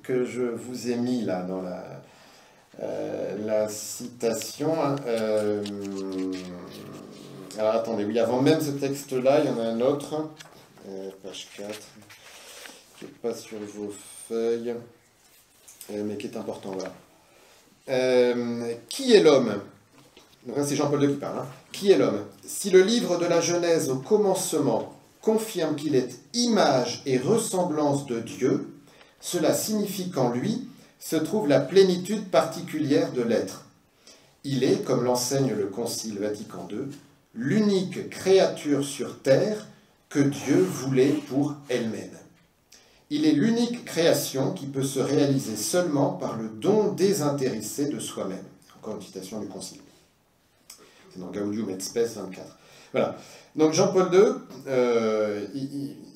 que je vous ai mis là dans la citation. Alors attendez, oui, avant même ce texte-là, il y en a un autre, page 4, qui n'est pas sur vos feuilles, mais qui est important, voilà. Qui est l'homme? Donc là, c'est Jean-Paul II qui parle. Hein. Qui est l'homme? Si le livre de la Genèse au commencement confirme qu'il est image et ressemblance de Dieu, cela signifie qu'en lui se trouve la plénitude particulière de l'être. Il est, comme l'enseigne le Concile Vatican II, l'unique créature sur terre que Dieu voulait pour elle-même. Il est l'unique création qui peut se réaliser seulement par le don désintéressé de soi-même. Encore une citation du Concile. C'est dans Gaudium et Spes 24. Voilà. Donc Jean-Paul II,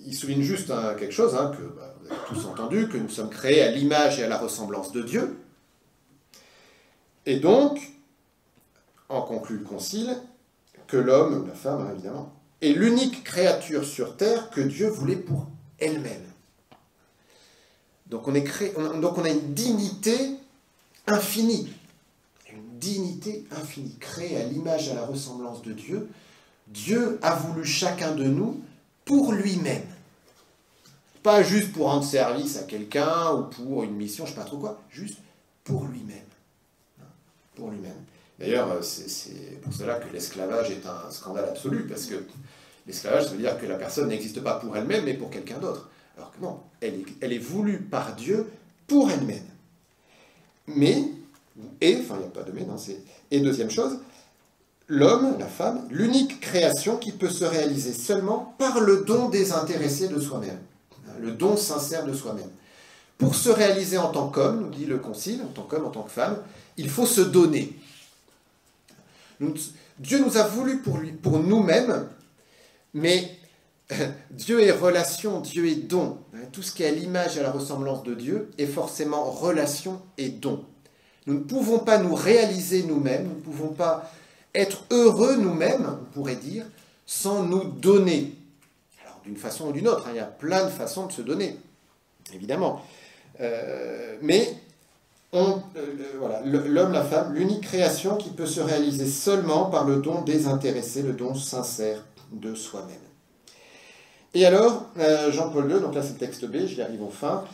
il souligne juste quelque chose, que vous avez tous entendu, que nous sommes créés à l'image et à la ressemblance de Dieu. Et donc, en conclut le Concile, que l'homme, ou la femme évidemment, est l'unique créature sur terre que Dieu voulait pour elle-même. Donc on a une dignité infinie. Une dignité infinie, créée à l'image et à la ressemblance de Dieu. Dieu a voulu chacun de nous pour lui-même. Pas juste pour rendre service à quelqu'un ou pour une mission, je ne sais pas trop quoi, juste pour lui-même. Pour lui-même. D'ailleurs, c'est pour cela que l'esclavage est un scandale absolu, parce que l'esclavage, ça veut dire que la personne n'existe pas pour elle-même, mais pour quelqu'un d'autre. Alors que non, elle est voulue par Dieu pour elle-même. Mais, enfin, il n'y a pas de mais, non, c'est... Et deuxième chose, l'homme, la femme, l'unique création qui peut se réaliser seulement par le don désintéressé de soi-même. Le don sincère de soi-même. Pour se réaliser en tant qu'homme, nous dit le Concile, en tant qu'homme, en tant que femme, il faut se donner. Dieu nous a voulu pour nous-mêmes, mais Dieu est relation, Dieu est don. Tout ce qui est à l'image et à la ressemblance de Dieu est forcément relation et don. Nous ne pouvons pas nous réaliser nous-mêmes, nous ne pouvons pas être heureux nous-mêmes, on pourrait dire, sans nous donner. Alors d'une façon ou d'une autre, il y a plein de façons de se donner, évidemment. Mais voilà, l'homme, la femme, l'unique création qui peut se réaliser seulement par le don désintéressé, le don sincère de soi-même. Et alors, Jean-Paul II, donc là c'est le texte B, j'y arrive enfin,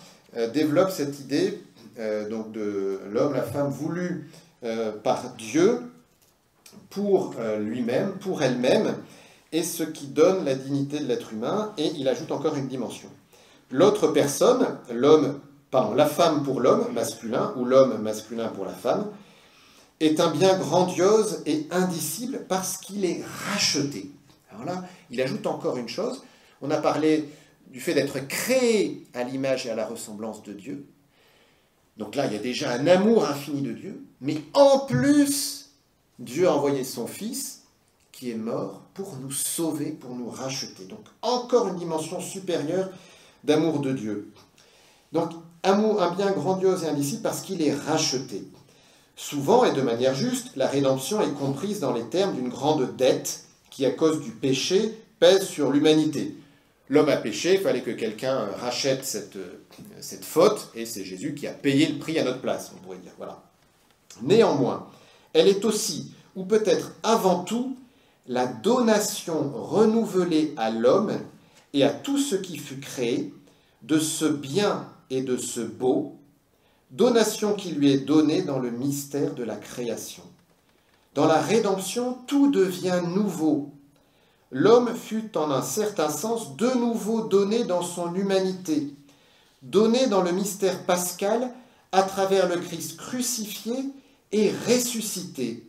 développe cette idée donc de l'homme, la femme voulu par Dieu pour lui-même, pour elle-même, et ce qui donne la dignité de l'être humain, et il ajoute encore une dimension. L'autre personne, l'homme la femme pour l'homme masculin, ou l'homme masculin pour la femme, est un bien grandiose et indicible parce qu'il est racheté. Alors là, il ajoute encore une chose. On a parlé du fait d'être créé à l'image et à la ressemblance de Dieu. Donc là, il y a déjà un amour infini de Dieu. Mais en plus, Dieu a envoyé son Fils qui est mort pour nous sauver, pour nous racheter. Donc encore une dimension supérieure d'amour de Dieu. Donc amour, un bien grandiose et indicible parce qu'il est racheté. Souvent, et de manière juste, la rédemption est comprise dans les termes d'une grande dette qui, à cause du péché, pèse sur l'humanité. L'homme a péché, il fallait que quelqu'un rachète cette faute, et c'est Jésus qui a payé le prix à notre place, on pourrait dire. Voilà. Néanmoins, elle est aussi, ou peut-être avant tout, la donation renouvelée à l'homme et à tout ce qui fut créé, de ce bien et de ce beau, donation qui lui est donnée dans le mystère de la création. Dans la rédemption, tout devient nouveau. L'homme fut en un certain sens de nouveau donné dans son humanité, donné dans le mystère pascal à travers le Christ crucifié et ressuscité.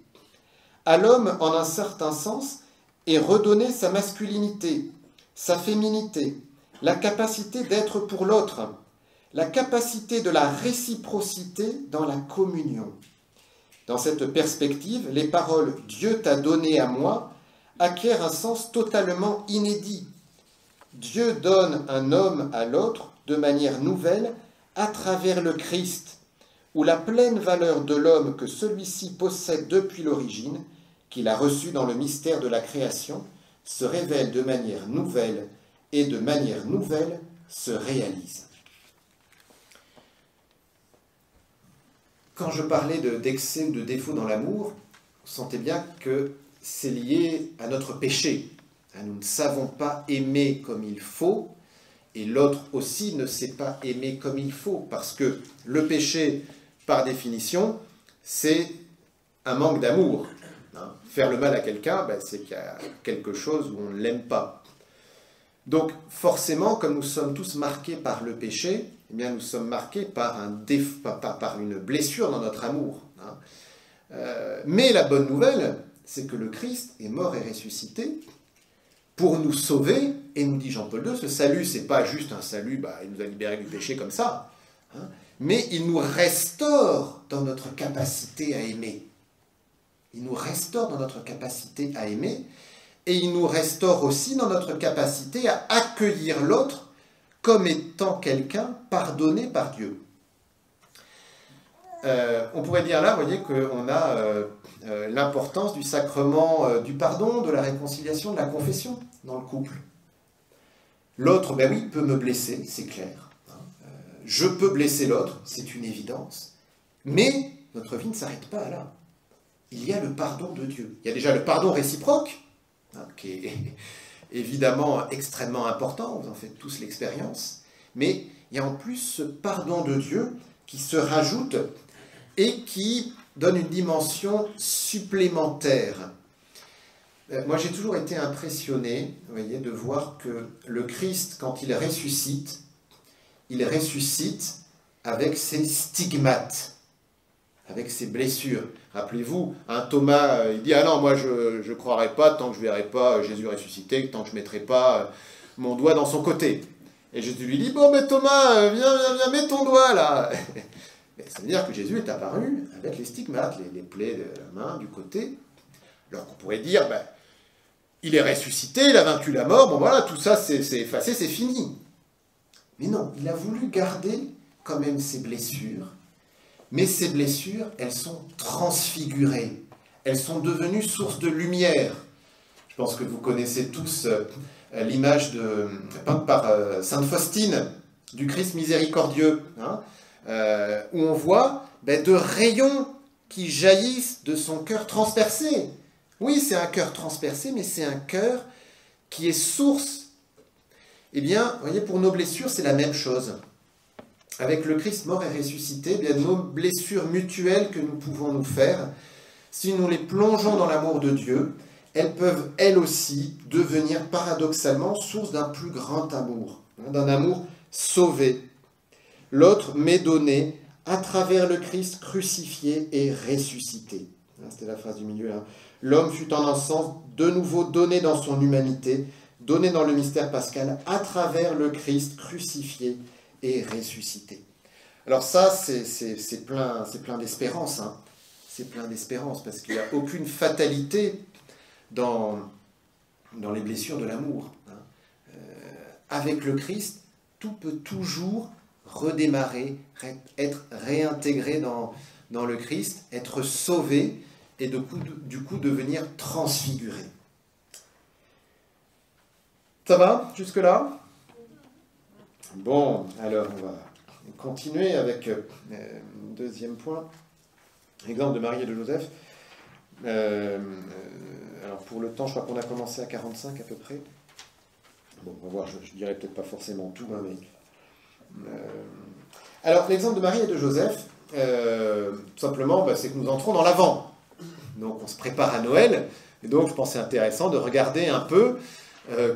À l'homme, en un certain sens, est redonnée sa masculinité, sa féminité, la capacité d'être pour l'autre, la capacité de la réciprocité dans la communion. Dans cette perspective, les paroles « Dieu t'a donné à moi » acquièrent un sens totalement inédit. Dieu donne un homme à l'autre de manière nouvelle à travers le Christ, où la pleine valeur de l'homme que celui-ci possède depuis l'origine, qu'il a reçu dans le mystère de la création, se révèle de manière nouvelle et de manière nouvelle se réalise. Quand je parlais d'excès ou de défaut dans l'amour, vous sentez bien que c'est lié à notre péché. Nous ne savons pas aimer comme il faut, et l'autre aussi ne sait pas aimer comme il faut, parce que le péché, par définition, c'est un manque d'amour. Faire le mal à quelqu'un, c'est qu'il y a quelque chose où on ne l'aime pas. Donc forcément, comme nous sommes tous marqués par le péché, eh bien, nous sommes marqués par une blessure dans notre amour. Mais la bonne nouvelle, c'est que le Christ est mort et ressuscité pour nous sauver, et nous dit Jean-Paul II, ce salut, c'est pas juste un salut, il nous a libérés du péché comme ça, mais il nous restaure dans notre capacité à aimer. Il nous restaure dans notre capacité à aimer, et il nous restaure aussi dans notre capacité à accueillir l'autre comme étant quelqu'un pardonné par Dieu. On pourrait dire là, vous voyez, qu'on a l'importance du sacrement du pardon, de la réconciliation, de la confession dans le couple. L'autre, oui, peut me blesser, c'est clair. Je peux blesser l'autre, c'est une évidence. Mais notre vie ne s'arrête pas là. Il y a le pardon de Dieu. Il y a déjà le pardon réciproque, qui est évidemment extrêmement important, vous en faites tous l'expérience, mais il y a en plus ce pardon de Dieu qui se rajoute et qui donne une dimension supplémentaire. Moi, j'ai toujours été impressionné, vous voyez, de voir que le Christ, quand il ressuscite avec ses stigmates, avec ses blessures. Rappelez-vous, Thomas, il dit « Ah non, moi je ne croirai pas tant que je ne verrai pas Jésus ressuscité, tant que je ne mettrai pas mon doigt dans son côté. » Et Jésus lui dit « Bon, mais Thomas, viens, mets ton doigt là !» Ça veut dire que Jésus est apparu avec les stigmates, les plaies de la main, du côté. Alors qu'on pourrait dire, il est ressuscité, il a vaincu la mort, bon voilà, tout ça c'est effacé, c'est fini. Mais non, il a voulu garder quand même ses blessures, mais ces blessures, elles sont transfigurées, elles sont devenues source de lumière. Je pense que vous connaissez tous l'image peinte par Sainte Faustine du Christ miséricordieux, où on voit de rayons qui jaillissent de son cœur transpercé. Oui, c'est un cœur transpercé, mais c'est un cœur qui est source. Eh bien, vous voyez, pour nos blessures, c'est la même chose. Avec le Christ mort et ressuscité, nos blessures mutuelles que nous pouvons nous faire, si nous les plongeons dans l'amour de Dieu, elles peuvent, elles aussi, devenir paradoxalement source d'un plus grand amour, d'un amour sauvé. L'autre m'est donné à travers le Christ crucifié et ressuscité. C'était la phrase du milieu. Hein. L'homme fut en un sens de nouveau donné dans son humanité, donné dans le mystère pascal, à travers le Christ crucifié et ressuscité. Alors ça, c'est plein d'espérance. Hein. C'est plein d'espérance, parce qu'il n'y a aucune fatalité dans les blessures de l'amour. Hein. Avec le Christ, tout peut toujours redémarrer, être réintégré dans le Christ, être sauvé et du coup devenir transfiguré. Ça va jusque-là? Bon, alors on va continuer avec le deuxième point. Exemple de Marie et de Joseph. Alors pour le temps, je crois qu'on a commencé à 45 à peu près. Bon, on va voir, je dirais peut-être pas forcément tout, hein, mais... Alors l'exemple de Marie et de Joseph, tout simplement, c'est que nous entrons dans l'Avent. Donc on se prépare à Noël, et donc je pensais intéressant de regarder un peu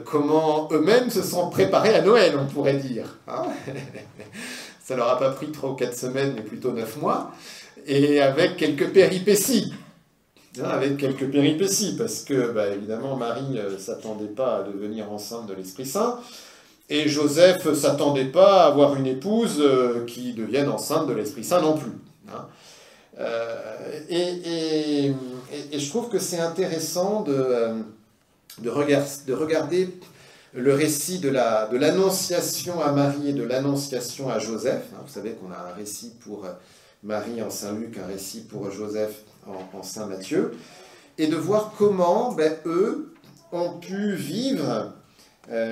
comment eux-mêmes se sont préparés à Noël, on pourrait dire. Hein. Ça leur a pas pris 3 ou 4 semaines, mais plutôt 9 mois, et avec quelques péripéties. Hein, avec quelques péripéties, parce que, évidemment, Marie ne s'attendait pas à devenir enceinte de l'Esprit Saint, et Joseph ne s'attendait pas à avoir une épouse qui devienne enceinte de l'Esprit Saint non plus. Hein. Et je trouve que c'est intéressant de regarder le récit de l'annonciation à Marie et de l'annonciation à Joseph. Vous savez qu'on a un récit pour Marie en Saint Luc, un récit pour Joseph en Saint Matthieu, et de voir comment eux ont pu vivre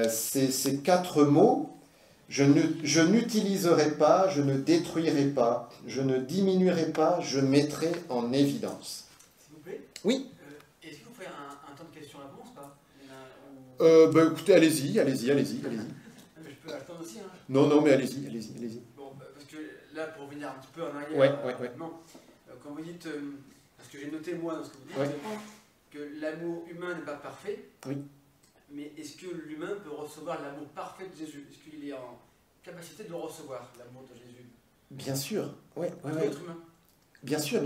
ces 4 mots. Je n'utiliserai pas, je ne détruirai pas, je ne diminuerai pas, je mettrai en évidence. S'il vous plaît. Oui. Est-ce que vous faites un temps de questions-réponses, pas Écoutez, allez-y. Mais je peux attendre aussi, hein. Non, mais allez-y. Bon, parce que là, pour revenir un petit peu en arrière, Ouais. Quand vous dites, parce que j'ai noté moi dans ce que vous dites, Ouais. que l'amour humain n'est pas parfait, Oui. mais est-ce que l'humain peut recevoir l'amour parfait de Jésus? Est-ce qu'il est en capacité de le recevoir, l'amour de Jésus? Bien sûr, ouais. Tout être humain. Bien sûr.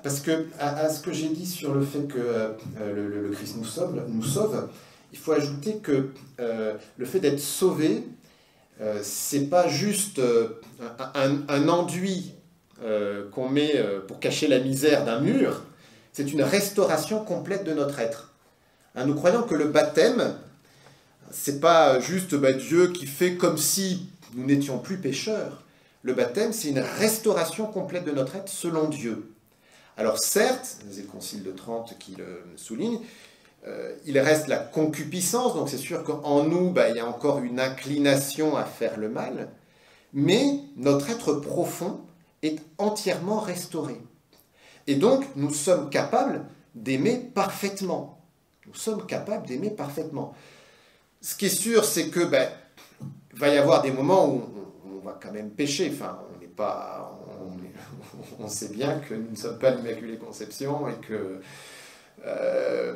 Parce que à ce que j'ai dit sur le fait que le Christ nous sauve, il faut ajouter que le fait d'être sauvé, c'est pas juste un enduit qu'on met pour cacher la misère d'un mur, c'est une restauration complète de notre être. Hein, nous croyons que le baptême, c'est pas juste Dieu qui fait comme si nous n'étions plus pécheurs. Le baptême, c'est une restauration complète de notre être selon Dieu. Alors certes, c'est le Concile de Trente qui le souligne, il reste la concupiscence, donc c'est sûr qu'en nous, il y a encore une inclination à faire le mal, mais notre être profond est entièrement restauré. Et donc, nous sommes capables d'aimer parfaitement. Ce qui est sûr, c'est que va y avoir des moments où on va quand même pécher. Enfin, on sait bien que nous ne sommes pas l'Immaculée Conception et que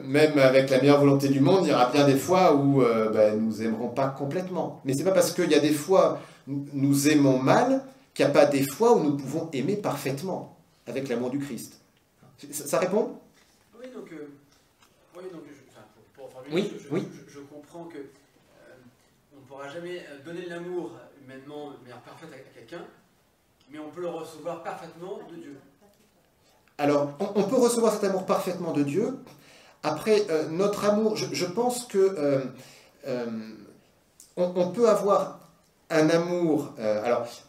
même avec la meilleure volonté du monde, il y aura bien des fois où nous aimerons pas complètement. Mais c'est pas parce qu'il y a des fois où nous aimons mal qu'il n'y a pas des fois où nous pouvons aimer parfaitement avec l'amour du Christ. Ça répond? Oui, donc, pour Oui, formuler, je comprends que on ne pourra jamais donner de l'amour humainement de manière parfaite à quelqu'un, mais on peut le recevoir parfaitement de Dieu. Alors, on peut recevoir cet amour parfaitement de Dieu. Après, notre amour, je pense que on peut avoir un amour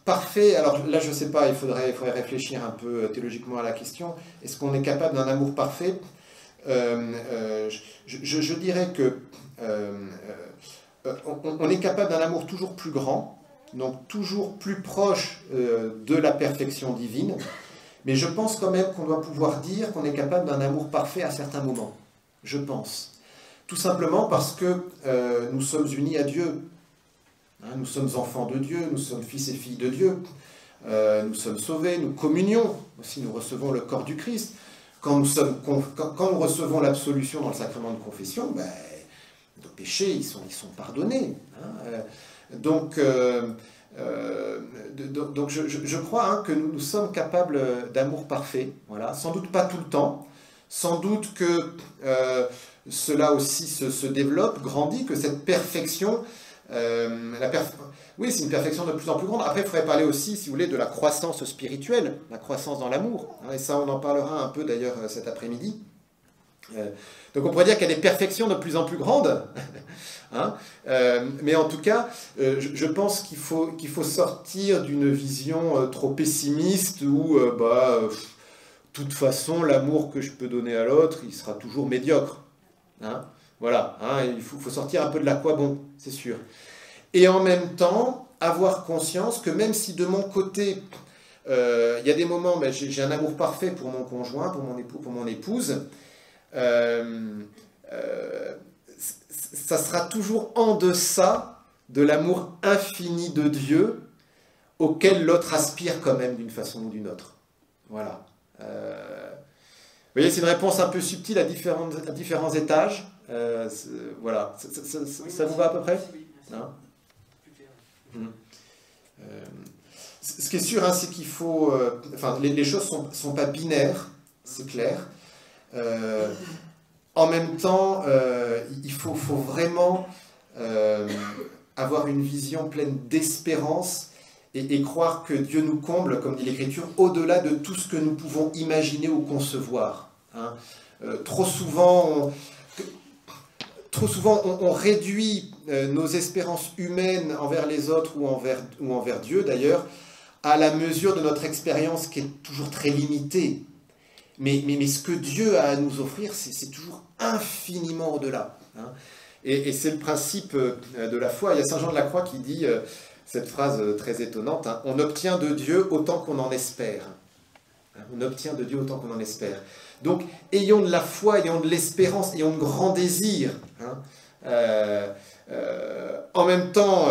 parfait. Alors là, je ne sais pas, il faudrait réfléchir un peu théologiquement à la question. Est-ce qu'on est capable d'un amour parfait? Je dirais que on est capable d'un amour toujours plus grand, donc toujours plus proche de la perfection divine. Mais je pense quand même qu'on doit pouvoir dire qu'on est capable d'un amour parfait à certains moments. Je pense. Tout simplement parce que nous sommes unis à Dieu. Hein, nous sommes enfants de Dieu, nous sommes fils et filles de Dieu. Nous sommes sauvés, nous communions. Aussi, nous recevons le corps du Christ. Quand nous recevons l'absolution dans le sacrement de confession, nos péchés, ils sont pardonnés. Hein. Donc, je crois hein, que nous sommes capables d'amour parfait. Voilà. Sans doute pas tout le temps. Sans doute que cela aussi se développe, grandit, que cette perfection, oui, c'est une perfection de plus en plus grande. Après, il faudrait parler aussi, si vous voulez, de la croissance spirituelle, la croissance dans l'amour. Hein, et ça, on en parlera un peu d'ailleurs cet après-midi. Donc on pourrait dire qu'il y a des perfections de plus en plus grandes. Hein, mais en tout cas, je pense qu'il faut sortir d'une vision trop pessimiste où, de toute façon, l'amour que je peux donner à l'autre, il sera toujours médiocre. Hein, voilà, hein, il faut sortir un peu de l'aquabon, c'est sûr. Et en même temps, avoir conscience que même si de mon côté, il y a des moments, j'ai un amour parfait pour mon conjoint, pour mon époux, pour mon épouse, ça sera toujours en deçà de l'amour infini de Dieu auquel l'autre aspire quand même d'une façon ou d'une autre. Voilà. Vous voyez, c'est une réponse un peu subtile à différents étages. Voilà. Ça vous va à peu près? Oui, hein? Ce qui est sûr, hein, c'est qu'il faut... les choses ne sont pas binaires, c'est clair. En même temps, il faut vraiment avoir une vision pleine d'espérance et croire que Dieu nous comble, comme dit l'Écriture, au-delà de tout ce que nous pouvons imaginer ou concevoir. Hein. Trop souvent, on réduit nos espérances humaines envers les autres ou envers Dieu, d'ailleurs, à la mesure de notre expérience qui est toujours très limitée. Mais ce que Dieu a à nous offrir, c'est toujours infiniment au-delà. Hein. Et c'est le principe de la foi. Il y a Saint Jean de la Croix qui dit cette phrase très étonnante, hein, on obtient de Dieu autant qu'on en espère. Hein, on obtient de Dieu autant qu'on en espère. Donc, ayons de la foi, ayons de l'espérance, ayons de grands désirs. Hein. En même temps,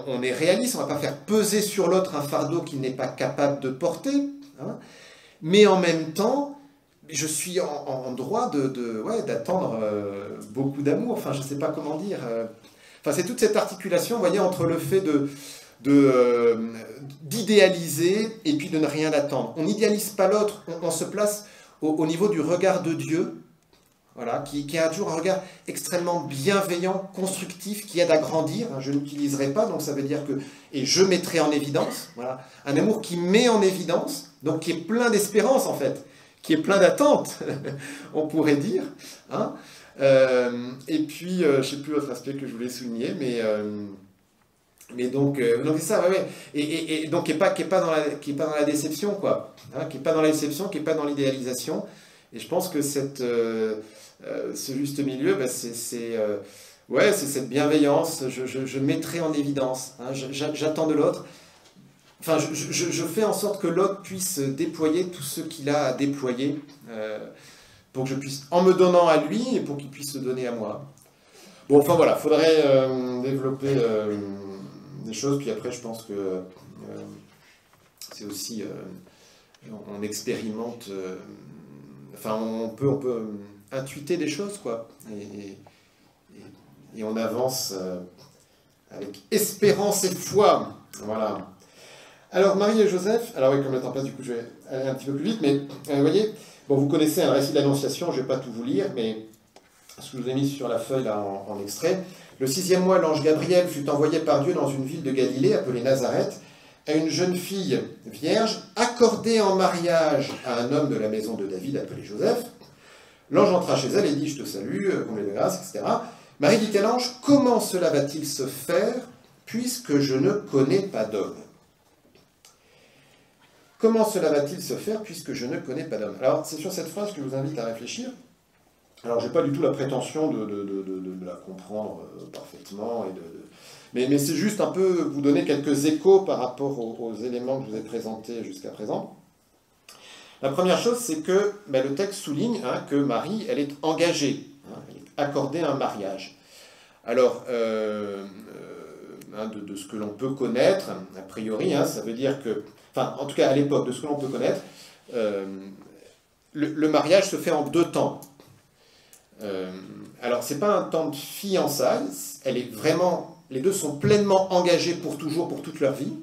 on est réaliste, on ne va pas faire peser sur l'autre un fardeau qu'il n'est pas capable de porter. Hein. Mais en même temps, je suis en droit d'attendre beaucoup d'amour. Enfin, je ne sais pas comment dire. C'est toute cette articulation, vous voyez, entre le fait d'idéaliser et puis de ne rien attendre. On n'idéalise pas l'autre, on se place au niveau du regard de Dieu, voilà, qui a toujours un regard extrêmement bienveillant, constructif, qui aide à grandir. Je n'utiliserai pas, donc ça veut dire que... Et je mettrai en évidence, voilà, un amour qui met en évidence, donc qui est plein d'espérance en fait, qui est plein d'attente, on pourrait dire. Hein. Et puis, je ne sais plus l'autre aspect que je voulais souligner, mais donc c'est ça, ouais. Et donc qui est pas dans la déception, quoi. Hein, qui n'est pas dans la déception, qui n'est pas dans l'idéalisation. Et je pense que ce juste milieu, c'est cette bienveillance. Je mettrai en évidence. Hein, j'attends de l'autre. Enfin, je fais en sorte que l'autre puisse déployer tout ce qu'il a à déployer pour que je puisse, en me donnant à lui, et pour qu'il puisse se donner à moi. Bon, enfin voilà, il faudrait développer des choses, puis après je pense que c'est aussi, on expérimente, on peut intuiter des choses, quoi, et on avance avec espérance et foi, voilà. Alors, Marie et Joseph, alors oui, comme le temps passe, du coup, je vais aller un petit peu plus vite, mais vous voyez, bon, vous connaissez un récit de l'Annonciation, je ne vais pas tout vous lire, mais ce que je vous ai mis sur la feuille, là, en extrait. Le 6e mois, l'ange Gabriel fut envoyé par Dieu dans une ville de Galilée, appelée Nazareth, à une jeune fille vierge, accordée en mariage à un homme de la maison de David, appelé Joseph. L'ange entra chez elle et dit, je te salue, comblée de grâce, etc. Marie dit à l'ange, comment cela va-t-il se faire, puisque je ne connais pas d'homme? Comment cela va-t-il se faire puisque je ne connais pas d'homme? Alors, c'est sur cette phrase que je vous invite à réfléchir. Alors, je n'ai pas du tout la prétention de la comprendre parfaitement, mais c'est juste un peu vous donner quelques échos par rapport aux éléments que je vous ai présentés jusqu'à présent. La première chose, c'est que le texte souligne que Marie, elle est engagée, elle est accordée un mariage. Alors, de ce que l'on peut connaître, a priori, ça veut dire que... Enfin, en tout cas, à l'époque, de ce que l'on peut connaître, le mariage se fait en 2 temps. Alors, c'est pas un temps de fiançailles, elle est vraiment, les deux sont pleinement engagés pour toujours, pour toute leur vie,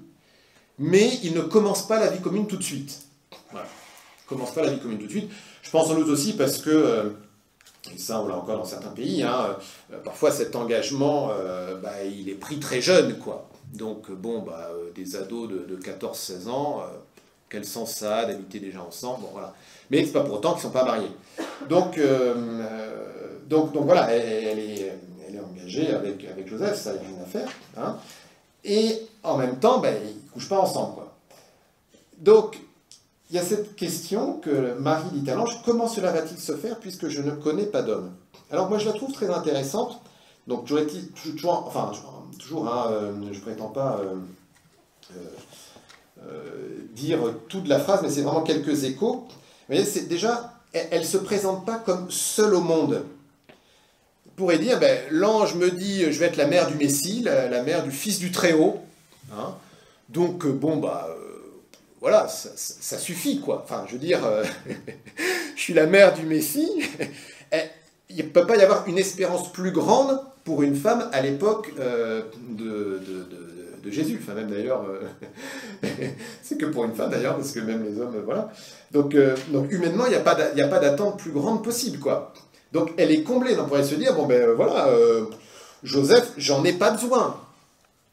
mais ils ne commencent pas la vie commune tout de suite. Voilà. Ils ne commencent pas la vie commune tout de suite. Je pense sans doute aussi parce que, et ça on l'a encore dans certains pays, hein, parfois cet engagement, il est pris très jeune, quoi. Donc, bon, des ados de 14-16 ans, quel sens ça a d'habiter déjà ensemble, bon, voilà. Mais c'est pas pour autant qu'ils ne sont pas mariés. Donc voilà, elle est engagée avec Joseph, ça, il n'y a rien à faire. Hein. Et en même temps, ils ne couchent pas ensemble, quoi. Donc, il y a cette question que Marie dit à l'ange, comment cela va-t-il se faire puisque je ne connais pas d'homme? Alors moi je la trouve très intéressante, donc toujours, je ne prétends pas dire toute la phrase, mais c'est vraiment quelques échos. Vous voyez, c'est déjà, elle ne se présente pas comme seule au monde. On pourrait dire, l'ange me dit, je vais être la mère du Messie, la mère du Fils du Très-Haut. Hein. Donc, voilà, ça suffit, quoi. Enfin, je veux dire, je suis la mère du Messie. Il ne peut pas y avoir une espérance plus grande pour une femme à l'époque de Jésus. Enfin, même d'ailleurs, c'est que pour une femme d'ailleurs, parce que même les hommes, voilà. Donc humainement, il n'y a pas d'attente plus grande possible, quoi. Donc elle est comblée. On pourrait se dire, Joseph, j'en ai pas besoin.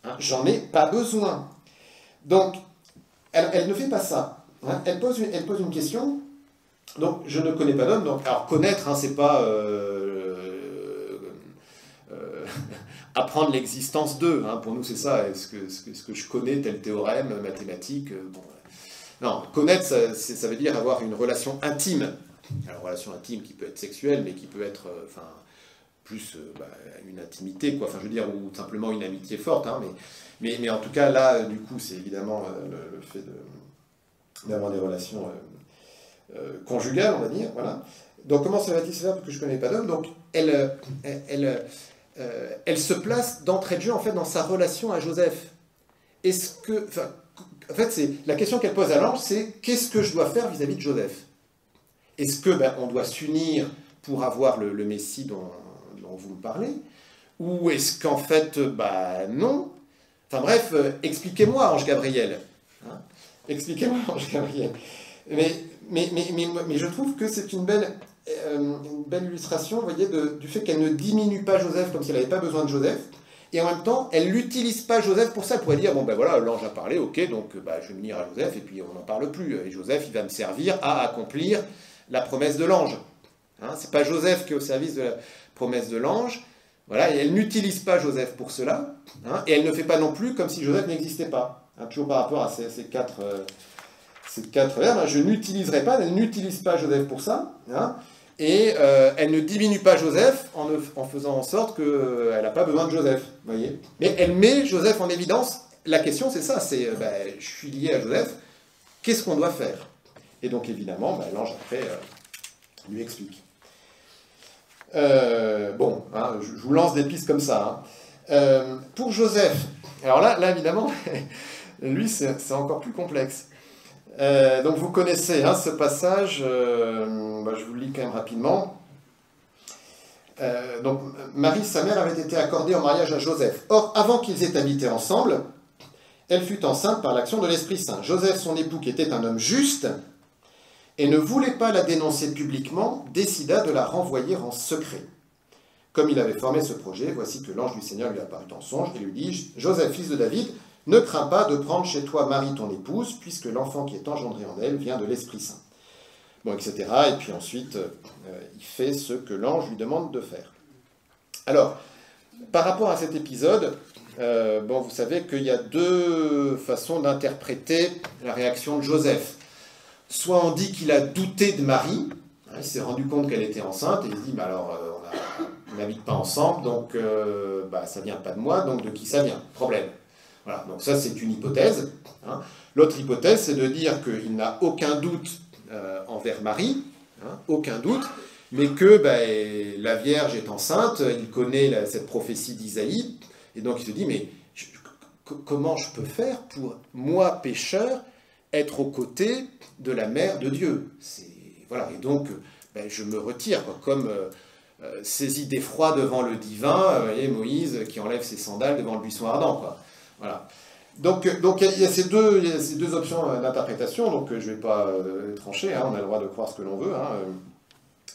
Hein, j'en ai pas besoin. Donc, elle ne fait pas ça. Hein. Elle pose une question. Donc, je ne connais pas d'homme. Donc, alors, connaître, hein, c'est pas apprendre l'existence d'eux. Hein. Pour nous, c'est ça. Est-ce que je connais tel théorème mathématique? Non, connaître, ça veut dire avoir une relation intime. Alors, relation intime qui peut être sexuelle, mais qui peut être plus une intimité, quoi. Enfin, je veux dire, ou simplement une amitié forte. Hein, mais en tout cas, là, du coup, c'est évidemment le fait d'avoir des relations conjugales, on va dire. Voilà. Donc, comment ça va-t-il se faire parce que je ne connais pas d'homme? Donc, elle se place d'entrée de jeu, en fait, dans sa relation à Joseph. Est-ce que... En fait, c'est la question qu'elle pose à l'ange, c'est qu'est-ce que je dois faire vis-à-vis de Joseph? Est-ce que on doit s'unir pour avoir le Messie dont vous me parlez? Ou est-ce qu'en fait, non? Enfin bref, expliquez-moi, ange Gabriel. Hein, expliquez-moi, ange Gabriel. Mais je trouve que c'est une belle illustration, vous voyez, du fait qu'elle ne diminue pas Joseph comme si elle n'avait pas besoin de Joseph. Et en même temps, elle n'utilise pas Joseph pour ça. Elle pourrait dire, voilà, l'ange a parlé, ok, donc je vais me lire à Joseph et puis on n'en parle plus. Et Joseph, il va me servir à accomplir la promesse de l'ange. Hein, c'est pas Joseph qui est au service de la promesse de l'ange. Voilà, et elle n'utilise pas Joseph pour cela, hein, et elle ne fait pas non plus comme si Joseph n'existait pas. Hein, toujours par rapport à ces quatre verbes, hein, je n'utiliserai pas, elle n'utilise pas Joseph pour ça, hein, et elle ne diminue pas Joseph en faisant en sorte qu'elle n'a pas besoin de Joseph, voyez. Mais elle met Joseph en évidence. La question c'est ça, c'est je suis lié à Joseph, qu'est-ce qu'on doit faire? Et donc évidemment, l'ange après lui explique. Je vous lance des pistes comme ça. Hein. Pour Joseph, alors là évidemment, lui c'est encore plus complexe. Donc vous connaissez ce passage, je vous le lis quand même rapidement. Donc Marie, sa mère, avait été accordée en mariage à Joseph. Or, avant qu'ils aient habité ensemble, elle fut enceinte par l'action de l'Esprit Saint. Joseph, son époux, qui était un homme juste, et ne voulait pas la dénoncer publiquement, décida de la renvoyer en secret. Comme il avait formé ce projet, voici que l'ange du Seigneur lui apparut en songe et lui dit, « Joseph, fils de David, ne crains pas de prendre chez toi Marie ton épouse, puisque l'enfant qui est engendré en elle vient de l'Esprit Saint. » Bon, etc. Et puis ensuite, il fait ce que l'ange lui demande de faire. Alors, par rapport à cet épisode, vous savez qu'il y a deux façons d'interpréter la réaction de Joseph. Soit on dit qu'il a douté de Marie, hein, il s'est rendu compte qu'elle était enceinte, et il se dit, on n'habite pas ensemble, donc ça vient pas de moi, donc de qui ça vient? Problème. Voilà, donc ça c'est une hypothèse. Hein. L'autre hypothèse, c'est de dire qu'il n'a aucun doute envers Marie, hein, aucun doute, mais que la Vierge est enceinte, il connaît cette prophétie d'Isaïe, et donc il se dit, mais comment je peux faire pour, moi, pécheur, être aux côtés de la mère de Dieu? Voilà, et donc je me retire, quoi, comme saisi d'effroi devant le divin, et Moïse qui enlève ses sandales devant le buisson ardent, quoi. Voilà. Donc il y a ces deux options d'interprétation, donc je ne vais pas trancher, hein, on a le droit de croire ce que l'on veut, hein,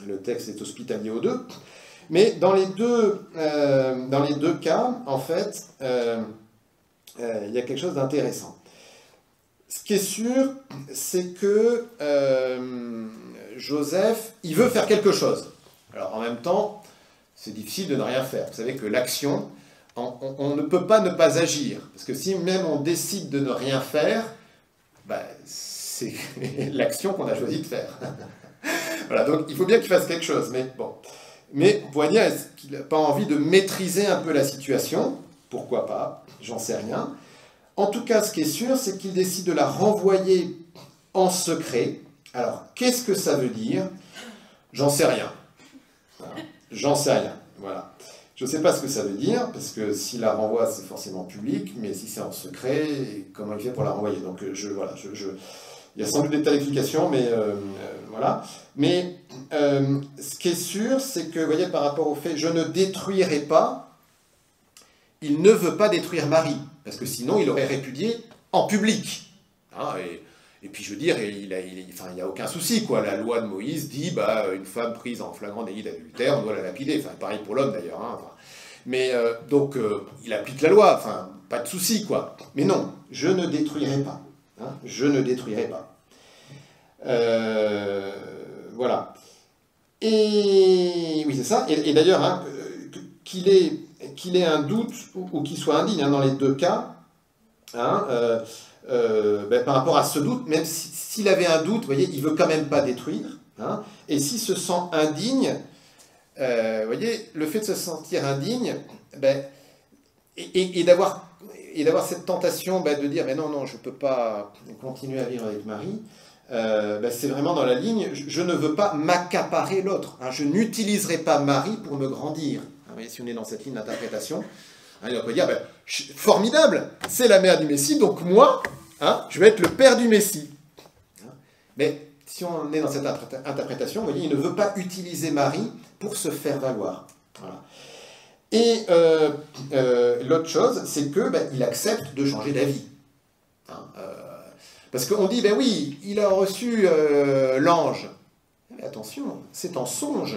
le texte est hospitalier aux deux. Mais dans les deux cas, en fait, il y a quelque chose d'intéressant. Ce qui est sûr, c'est que Joseph, il veut faire quelque chose. Alors en même temps, c'est difficile de ne rien faire. Vous savez que l'action, on ne peut pas ne pas agir. Parce que si même on décide de ne rien faire, ben, c'est l'action qu'on a choisi de faire. Voilà, donc il faut bien qu'il fasse quelque chose. Mais bon. Mais on pourrait dire, est-ce qu'il n'a pas envie de maîtriser un peu la situation? Pourquoi pas? J'en sais rien. En tout cas, ce qui est sûr, c'est qu'il décide de la renvoyer en secret. Alors, qu'est-ce que ça veut dire? J'en sais rien. Voilà. J'en sais rien. Voilà. Je ne sais pas ce que ça veut dire, parce que s'il la renvoie, c'est forcément public, mais si c'est en secret, comment il fait pour la renvoyer? Donc, voilà, il y a sans doute des tas d'explications, mais voilà. Mais ce qui est sûr, c'est que, vous voyez, par rapport au fait, je ne détruirai pas, il ne veut pas détruire Marie, parce que sinon, il aurait répudié en public. Hein, et puis, je veux dire, il n'y a aucun souci, quoi. La loi de Moïse dit, bah, une femme prise en flagrant délit d'adultère, on doit la lapider. Enfin, pareil pour l'homme, d'ailleurs. Hein, enfin. Mais, donc, il applique la loi, enfin, pas de souci, quoi. Mais non, je ne détruirai pas. Hein, je ne détruirai pas. Voilà. Et oui, c'est ça. Et d'ailleurs, hein, qu'il ait un doute ou qu'il soit indigne, hein, dans les deux cas, hein, ben, par rapport à ce doute, même s'il avait un doute, vous voyez, il ne veut quand même pas détruire. Hein, et s'il se sent indigne, vous voyez, le fait de se sentir indigne, ben, et d'avoir cette tentation, ben, de dire, mais non, je ne peux pas continuer à vivre avec Marie, ben, c'est vraiment dans la ligne, je ne veux pas m'accaparer l'autre. Hein, je n'utiliserai pas Marie pour me grandir. Hein, voyez, si on est dans cette ligne d'interprétation, hein, on peut dire, ben, formidable, c'est la mère du Messie, donc moi, hein, je vais être le père du Messie. Hein, mais si on est dans cette interprétation, vous voyez, il ne veut pas utiliser Marie pour se faire valoir. Voilà. Et l'autre chose, c'est que ben, il accepte de changer d'avis. Hein, parce qu'on dit, ben oui, il a reçu l'ange. Mais attention, c'est en songe.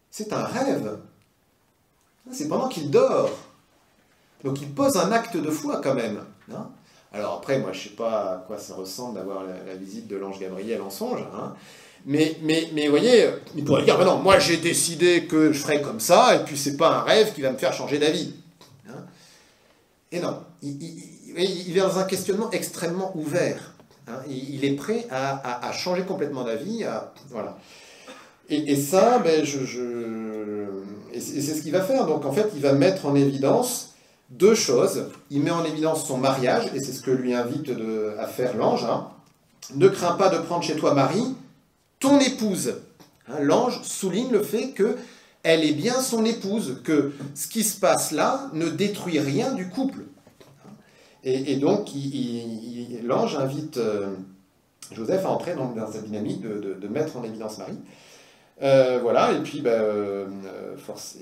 C'est un rêve. C'est pendant qu'il dort. Donc il pose un acte de foi quand même. Hein. Alors après, moi je ne sais pas à quoi ça ressemble d'avoir la visite de l'ange Gabriel en songe. Hein. Mais vous voyez, il pourrait dire, ben non, moi j'ai décidé que je ferais comme ça, et puis c'est pas un rêve qui va me faire changer d'avis. Hein. Et non, il est dans un questionnement extrêmement ouvert. Hein. Il est prêt à changer complètement d'avis. Voilà. Et ça, ben, et c'est ce qu'il va faire. Donc en fait, il va mettre en évidence deux choses. Il met en évidence son mariage, et c'est ce que lui invite à faire l'ange. Hein. Ne crains pas de prendre chez toi Marie, ton épouse. Hein, l'ange souligne le fait qu'elle est bien son épouse, que ce qui se passe là ne détruit rien du couple. Et donc, l'ange invite Joseph à entrer dans cette dynamique de mettre en évidence Marie. Voilà, et puis,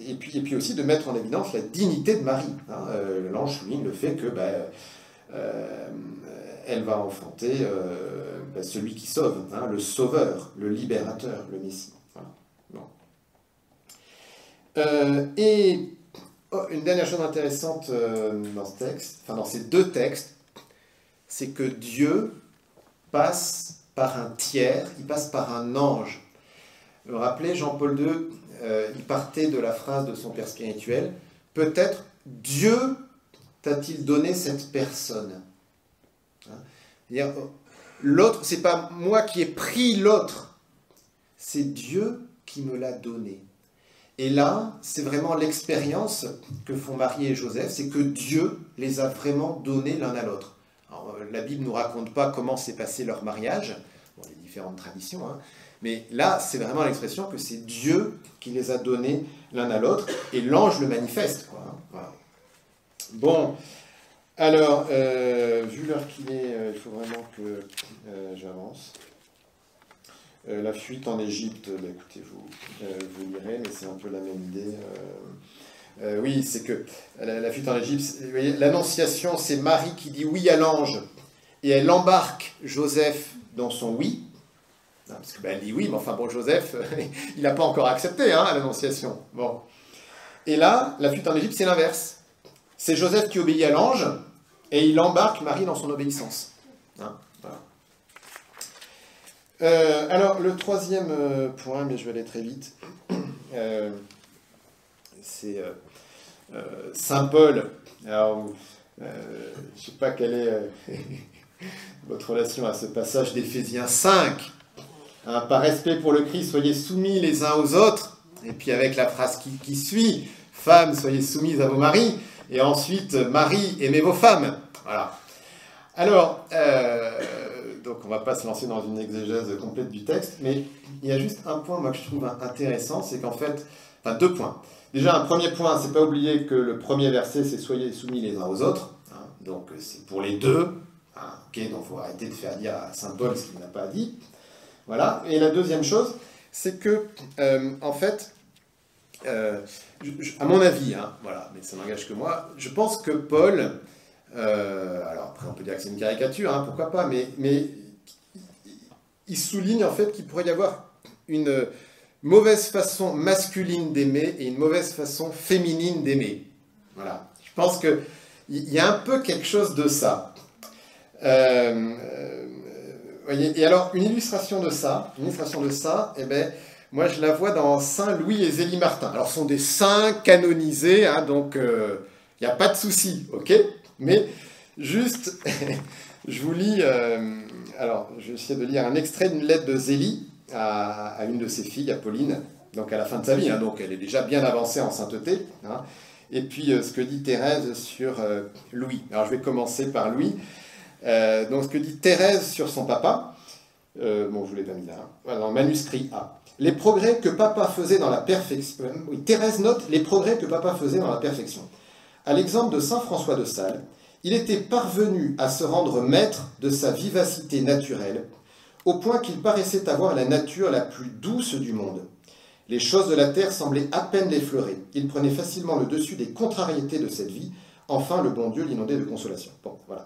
et puis aussi de mettre en évidence la dignité de Marie. Hein. L'ange souligne le fait que elle va enfanter celui qui sauve, hein, le sauveur, le libérateur, le Messie. Voilà. Bon. Et une dernière chose intéressante dans ce texte, enfin dans ces deux textes, c'est que Dieu passe par un tiers, il passe par un ange. Vous vous rappelez, Jean-Paul II, il partait de la phrase de son père spirituel, peut-être Dieu t'a-t-il donné cette personne. Hein, l'autre, c'est pas moi qui ai pris l'autre, c'est Dieu qui me l'a donné. Et là, c'est vraiment l'expérience que font Marie et Joseph, c'est que Dieu les a vraiment donnés l'un à l'autre. Alors, la Bible ne nous raconte pas comment s'est passé leur mariage, bon, les différentes traditions, hein, mais là, c'est vraiment l'expression que c'est Dieu qui les a donnés l'un à l'autre, et l'ange le manifeste, quoi. Hein, voilà. Bon, alors, vu l'heure qu'il est, il faut vraiment que j'avance. La fuite en Égypte, bah, écoutez, vous lirez, mais c'est un peu la même idée. Oui, c'est que la fuite en Égypte, vous voyez, l'Annonciation, c'est Marie qui dit oui à l'ange, et elle embarque Joseph dans son oui. Non, parce que elle dit oui, mais enfin bon, Joseph, il n'a pas encore accepté hein, l'Annonciation. Bon. Et là, la fuite en Égypte, c'est l'inverse. C'est Joseph qui obéit à l'ange, et il embarque Marie dans son obéissance. Hein, voilà. Alors, le troisième point, mais je vais aller très vite, c'est Saint Paul. Alors, je ne sais pas quelle est votre relation à ce passage d'Éphésiens 5. Hein, par respect pour le Christ, soyez soumis les uns aux autres. Et puis avec la phrase qui suit, femmes, soyez soumises à vos maris. Et ensuite, maris, aimez vos femmes. Voilà. Alors, donc on ne va pas se lancer dans une exégèse complète du texte, mais il y a juste un point, moi, que je trouve intéressant, c'est qu'en fait, enfin 2 points. Déjà, un premier point, c'est pas oublier que le premier verset, c'est « Soyez soumis les uns aux autres hein, ». Donc, c'est pour les deux. Hein, ok, donc il faut arrêter de faire dire à Saint Paul ce qu'il n'a pas dit. Voilà. Et la deuxième chose, c'est que, en fait, à mon avis, hein, voilà, mais ça n'engage que moi, je pense que Paul, alors après on peut dire que c'est une caricature, hein, pourquoi pas, mais il souligne en fait qu'il pourrait y avoir une mauvaise façon masculine d'aimer et une mauvaise façon féminine d'aimer. Voilà. Je pense qu'il y a un peu quelque chose de ça. Voyez, et alors, une illustration de ça, eh ben, moi je la vois dans Saint Louis et Zélie Martin. Alors, ce sont des saints canonisés, hein, donc il n'y a pas de souci, ok? Mais juste, je vous lis, alors je vais essayer de lire un extrait d'une lettre de Zélie à une de ses filles, à Pauline, donc à la fin de sa vie, hein, donc elle est déjà bien avancée en sainteté. Hein, et puis ce que dit Thérèse sur Louis. Alors je vais commencer par Louis. Donc ce que dit Thérèse sur son papa, bon je vous l'ai pas mis là, hein, voilà, dans le manuscrit A. Les progrès que papa faisait dans la perfection, oui, Thérèse note les progrès que papa faisait dans la perfection. À l'exemple de saint François de Sales, il était parvenu à se rendre maître de sa vivacité naturelle, au point qu'il paraissait avoir la nature la plus douce du monde. Les choses de la terre semblaient à peine l'effleurer. Il prenait facilement le dessus des contrariétés de cette vie. Enfin, le bon Dieu l'inondait de consolation. Bon, voilà.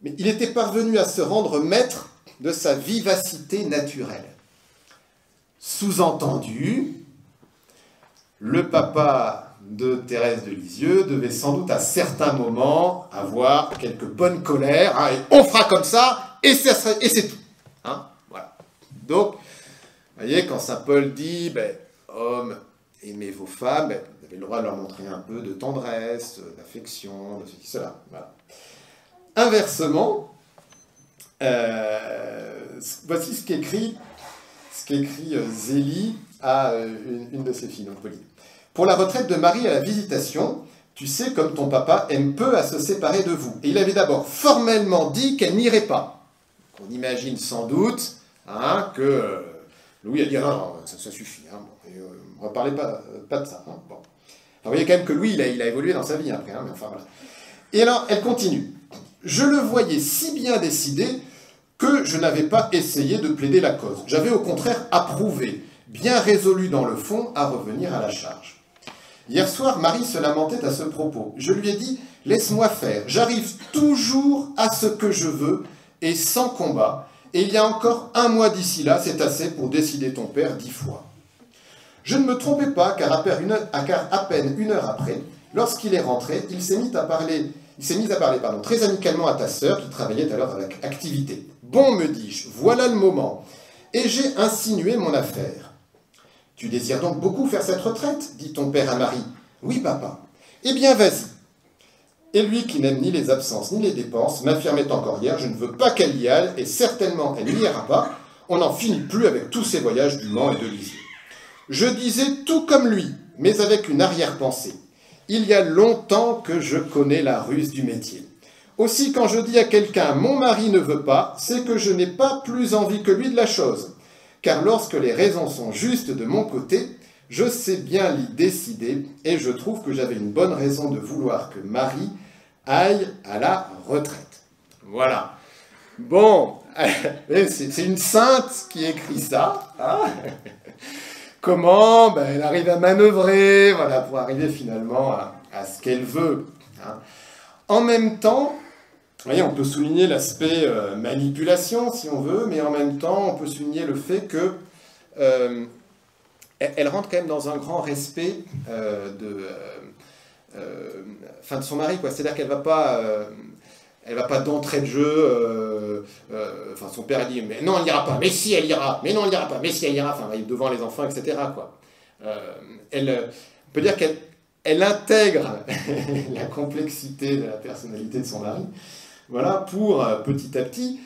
Mais il était parvenu à se rendre maître de sa vivacité naturelle. Sous-entendu, le papa de Thérèse de Lisieux devait sans doute à certains moments avoir quelques bonnes colères, hein, et on fera comme ça, et c'est tout. Hein, voilà. Donc, vous voyez, quand saint Paul dit, ben, hommes, aimez vos femmes, ben, vous avez le droit de leur montrer un peu de tendresse, d'affection, de ceci, cela. Voilà. Inversement, voici ce qu'écrit Zélie à une de ses filles, donc Pauline. Pour la retraite de Marie à la visitation, tu sais comme ton papa aime peu à se séparer de vous. Et il avait d'abord formellement dit qu'elle n'irait pas. On imagine sans doute hein, que Louis a dit non, ça suffit. Hein, bon, on ne reparlait pas de ça. Hein, bon. Enfin, vous voyez quand même que Louis, il a évolué dans sa vie après. Hein, mais enfin, voilà. Et alors, elle continue. Je le voyais si bien décidé que je n'avais pas essayé de plaider la cause. J'avais au contraire approuvé, bien résolu dans le fond à revenir à la charge. Hier soir, Marie se lamentait à ce propos. Je lui ai dit, laisse-moi faire, j'arrive toujours à ce que je veux et sans combat, et il y a encore 1 mois d'ici là, c'est assez pour décider ton père 10 fois. Je ne me trompais pas, car à peine 1 heure après, lorsqu'il est rentré, il s'est mis à parler très amicalement à ta sœur qui travaillait alors avec activité. Bon, me dis-je, voilà le moment. Et j'ai insinué mon affaire. Tu désires donc beaucoup faire cette retraite, dit ton père à Marie. Oui, papa. Eh bien, vas-y. Et lui, qui n'aime ni les absences ni les dépenses, m'affirmait encore hier, je ne veux pas qu'elle y aille, et certainement elle n'y ira pas. On n'en finit plus avec tous ces voyages du Mans et de Lisieux. Je disais tout comme lui, mais avec une arrière-pensée. Il y a longtemps que je connais la ruse du métier. Aussi, quand je dis à quelqu'un « mon mari ne veut pas », c'est que je n'ai pas plus envie que lui de la chose. Car lorsque les raisons sont justes de mon côté, je sais bien l'y décider, et je trouve que j'avais une bonne raison de vouloir que Marie aille à la retraite. Voilà. Bon, C'est une sainte qui écrit ça. Hein. Comment elle arrive à manœuvrer, voilà, pour arriver finalement à ce qu'elle veut. Hein. En même temps, vous voyez, on peut souligner l'aspect manipulation, si on veut, mais en même temps, on peut souligner le fait que elle rentre quand même dans un grand respect de son mari, quoi. C'est-à-dire qu'elle va pas... elle va pas d'entrée de jeu, son père dit, mais non, elle n'ira pas, mais si, elle ira, mais non, elle n'ira pas, mais si, elle ira, devant les enfants, etc., quoi. On peut dire qu'elle intègre la complexité de la personnalité de son mari, voilà, pour, petit à petit,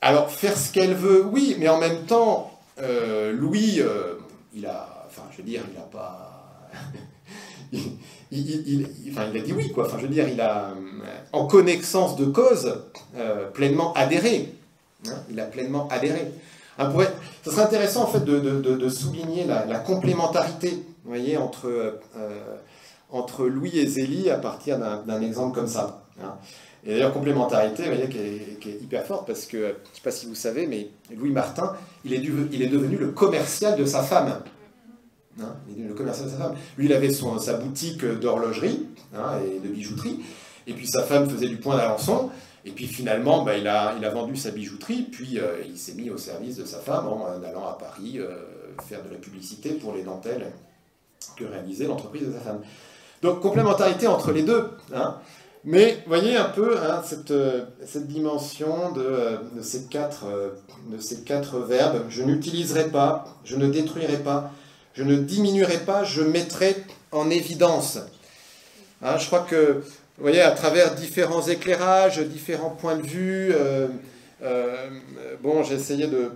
alors, faire ce qu'elle veut, oui, mais en même temps, Louis, il a pas... il a dit oui, quoi. Enfin, je veux dire, il a, en connaissance de cause, pleinement adhéré. Hein, il a pleinement adhéré. Ça serait intéressant, en fait, de souligner la complémentarité, vous voyez, entre Louis et Zélie à partir d'un exemple comme ça. Hein. Et d'ailleurs, complémentarité, vous voyez, qui est hyper forte, parce que, je ne sais pas si vous savez, mais Louis Martin, il est devenu le commercial de sa femme. Hein, le commercial de sa femme. Lui, il avait sa boutique d'horlogerie, hein, et de bijouterie, et puis sa femme faisait du point d'Alençon, et puis finalement, il a vendu sa bijouterie, puis il s'est mis au service de sa femme en allant à Paris faire de la publicité pour les dentelles que réalisait l'entreprise de sa femme. Donc, complémentarité entre les deux. Hein, mais, vous voyez un peu hein, cette dimension de ces quatre verbes. Je n'utiliserai pas, je ne détruirai pas, je ne diminuerai pas, je mettrai en évidence. Hein, je crois que, vous voyez, à travers différents éclairages, différents points de vue, j'ai essayé de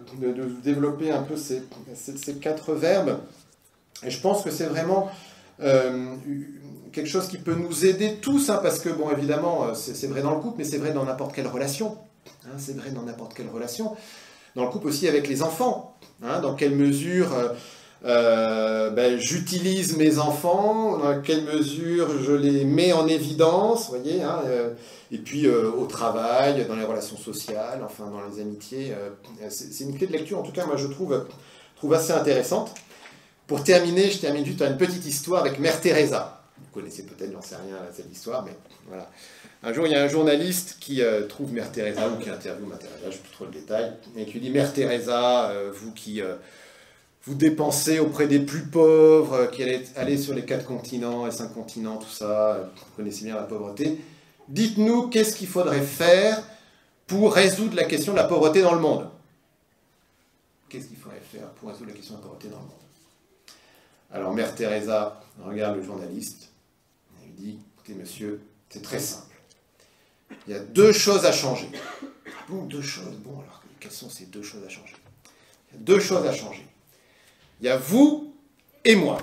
développer un peu ces quatre verbes. Et je pense que c'est vraiment quelque chose qui peut nous aider tous, hein, parce que, bon, évidemment, c'est vrai dans le couple, mais c'est vrai dans n'importe quelle relation. Hein, c'est vrai dans n'importe quelle relation. Dans le couple aussi avec les enfants. Hein, dans quelle mesure... j'utilise mes enfants, dans quelle mesure je les mets en évidence, vous voyez, hein, et puis au travail, dans les relations sociales, enfin dans les amitiés, c'est une clé de lecture, en tout cas moi je trouve assez intéressante. Pour terminer, je termine juste par une petite histoire avec Mère Teresa. Vous connaissez peut-être, j'en sais rien, cette histoire, mais voilà. Un jour, il y a un journaliste qui trouve Mère Teresa, ou qui interviewe Mère Teresa, je ne sais plus trop le détail, et qui lui dit « Mère Teresa, vous qui... vous dépensez auprès des plus pauvres, qui allez sur les 4 continents et 5 continents, tout ça, vous connaissez bien la pauvreté. Dites-nous qu'est-ce qu'il faudrait faire pour résoudre la question de la pauvreté dans le monde. Qu'est-ce qu'il faudrait faire pour résoudre la question de la pauvreté dans le monde? Alors Mère Teresa regarde le journaliste et lui dit, écoutez monsieur, c'est très simple. Il y a 2 choses à changer. Bon, 2 choses. Bon, alors quelles sont ces 2 choses à changer? Il y a 2 choses à changer. Il y a vous et moi.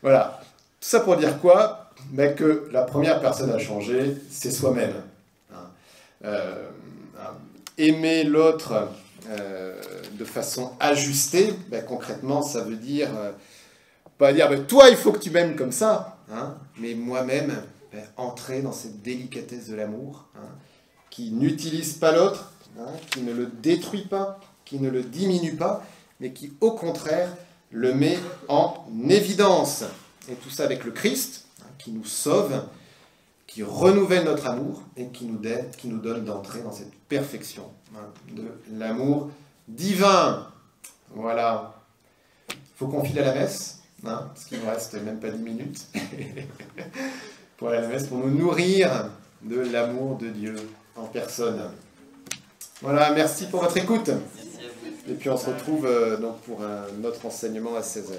Voilà. Tout ça pour dire quoi? Mais que la première personne à changer, c'est soi-même. Aimer l'autre de façon ajustée, concrètement, ça veut dire, pas dire, toi, il faut que tu m'aimes comme ça, hein, mais moi-même, entrer dans cette délicatesse de l'amour, hein, qui n'utilise pas l'autre, hein, qui ne le détruit pas, qui ne le diminue pas, mais qui, au contraire, le met en évidence. Et tout ça avec le Christ, hein, qui nous sauve, qui renouvelle notre amour et qui nous donne d'entrer dans cette perfection, hein, de l'amour divin. Voilà. Il faut qu'on file à la messe, hein, parce qu'il ne nous reste même pas 10 minutes pour aller à la messe, pour nous nourrir de l'amour de Dieu en personne. Voilà, merci pour votre écoute. Et puis on se retrouve donc pour un autre enseignement à 16h.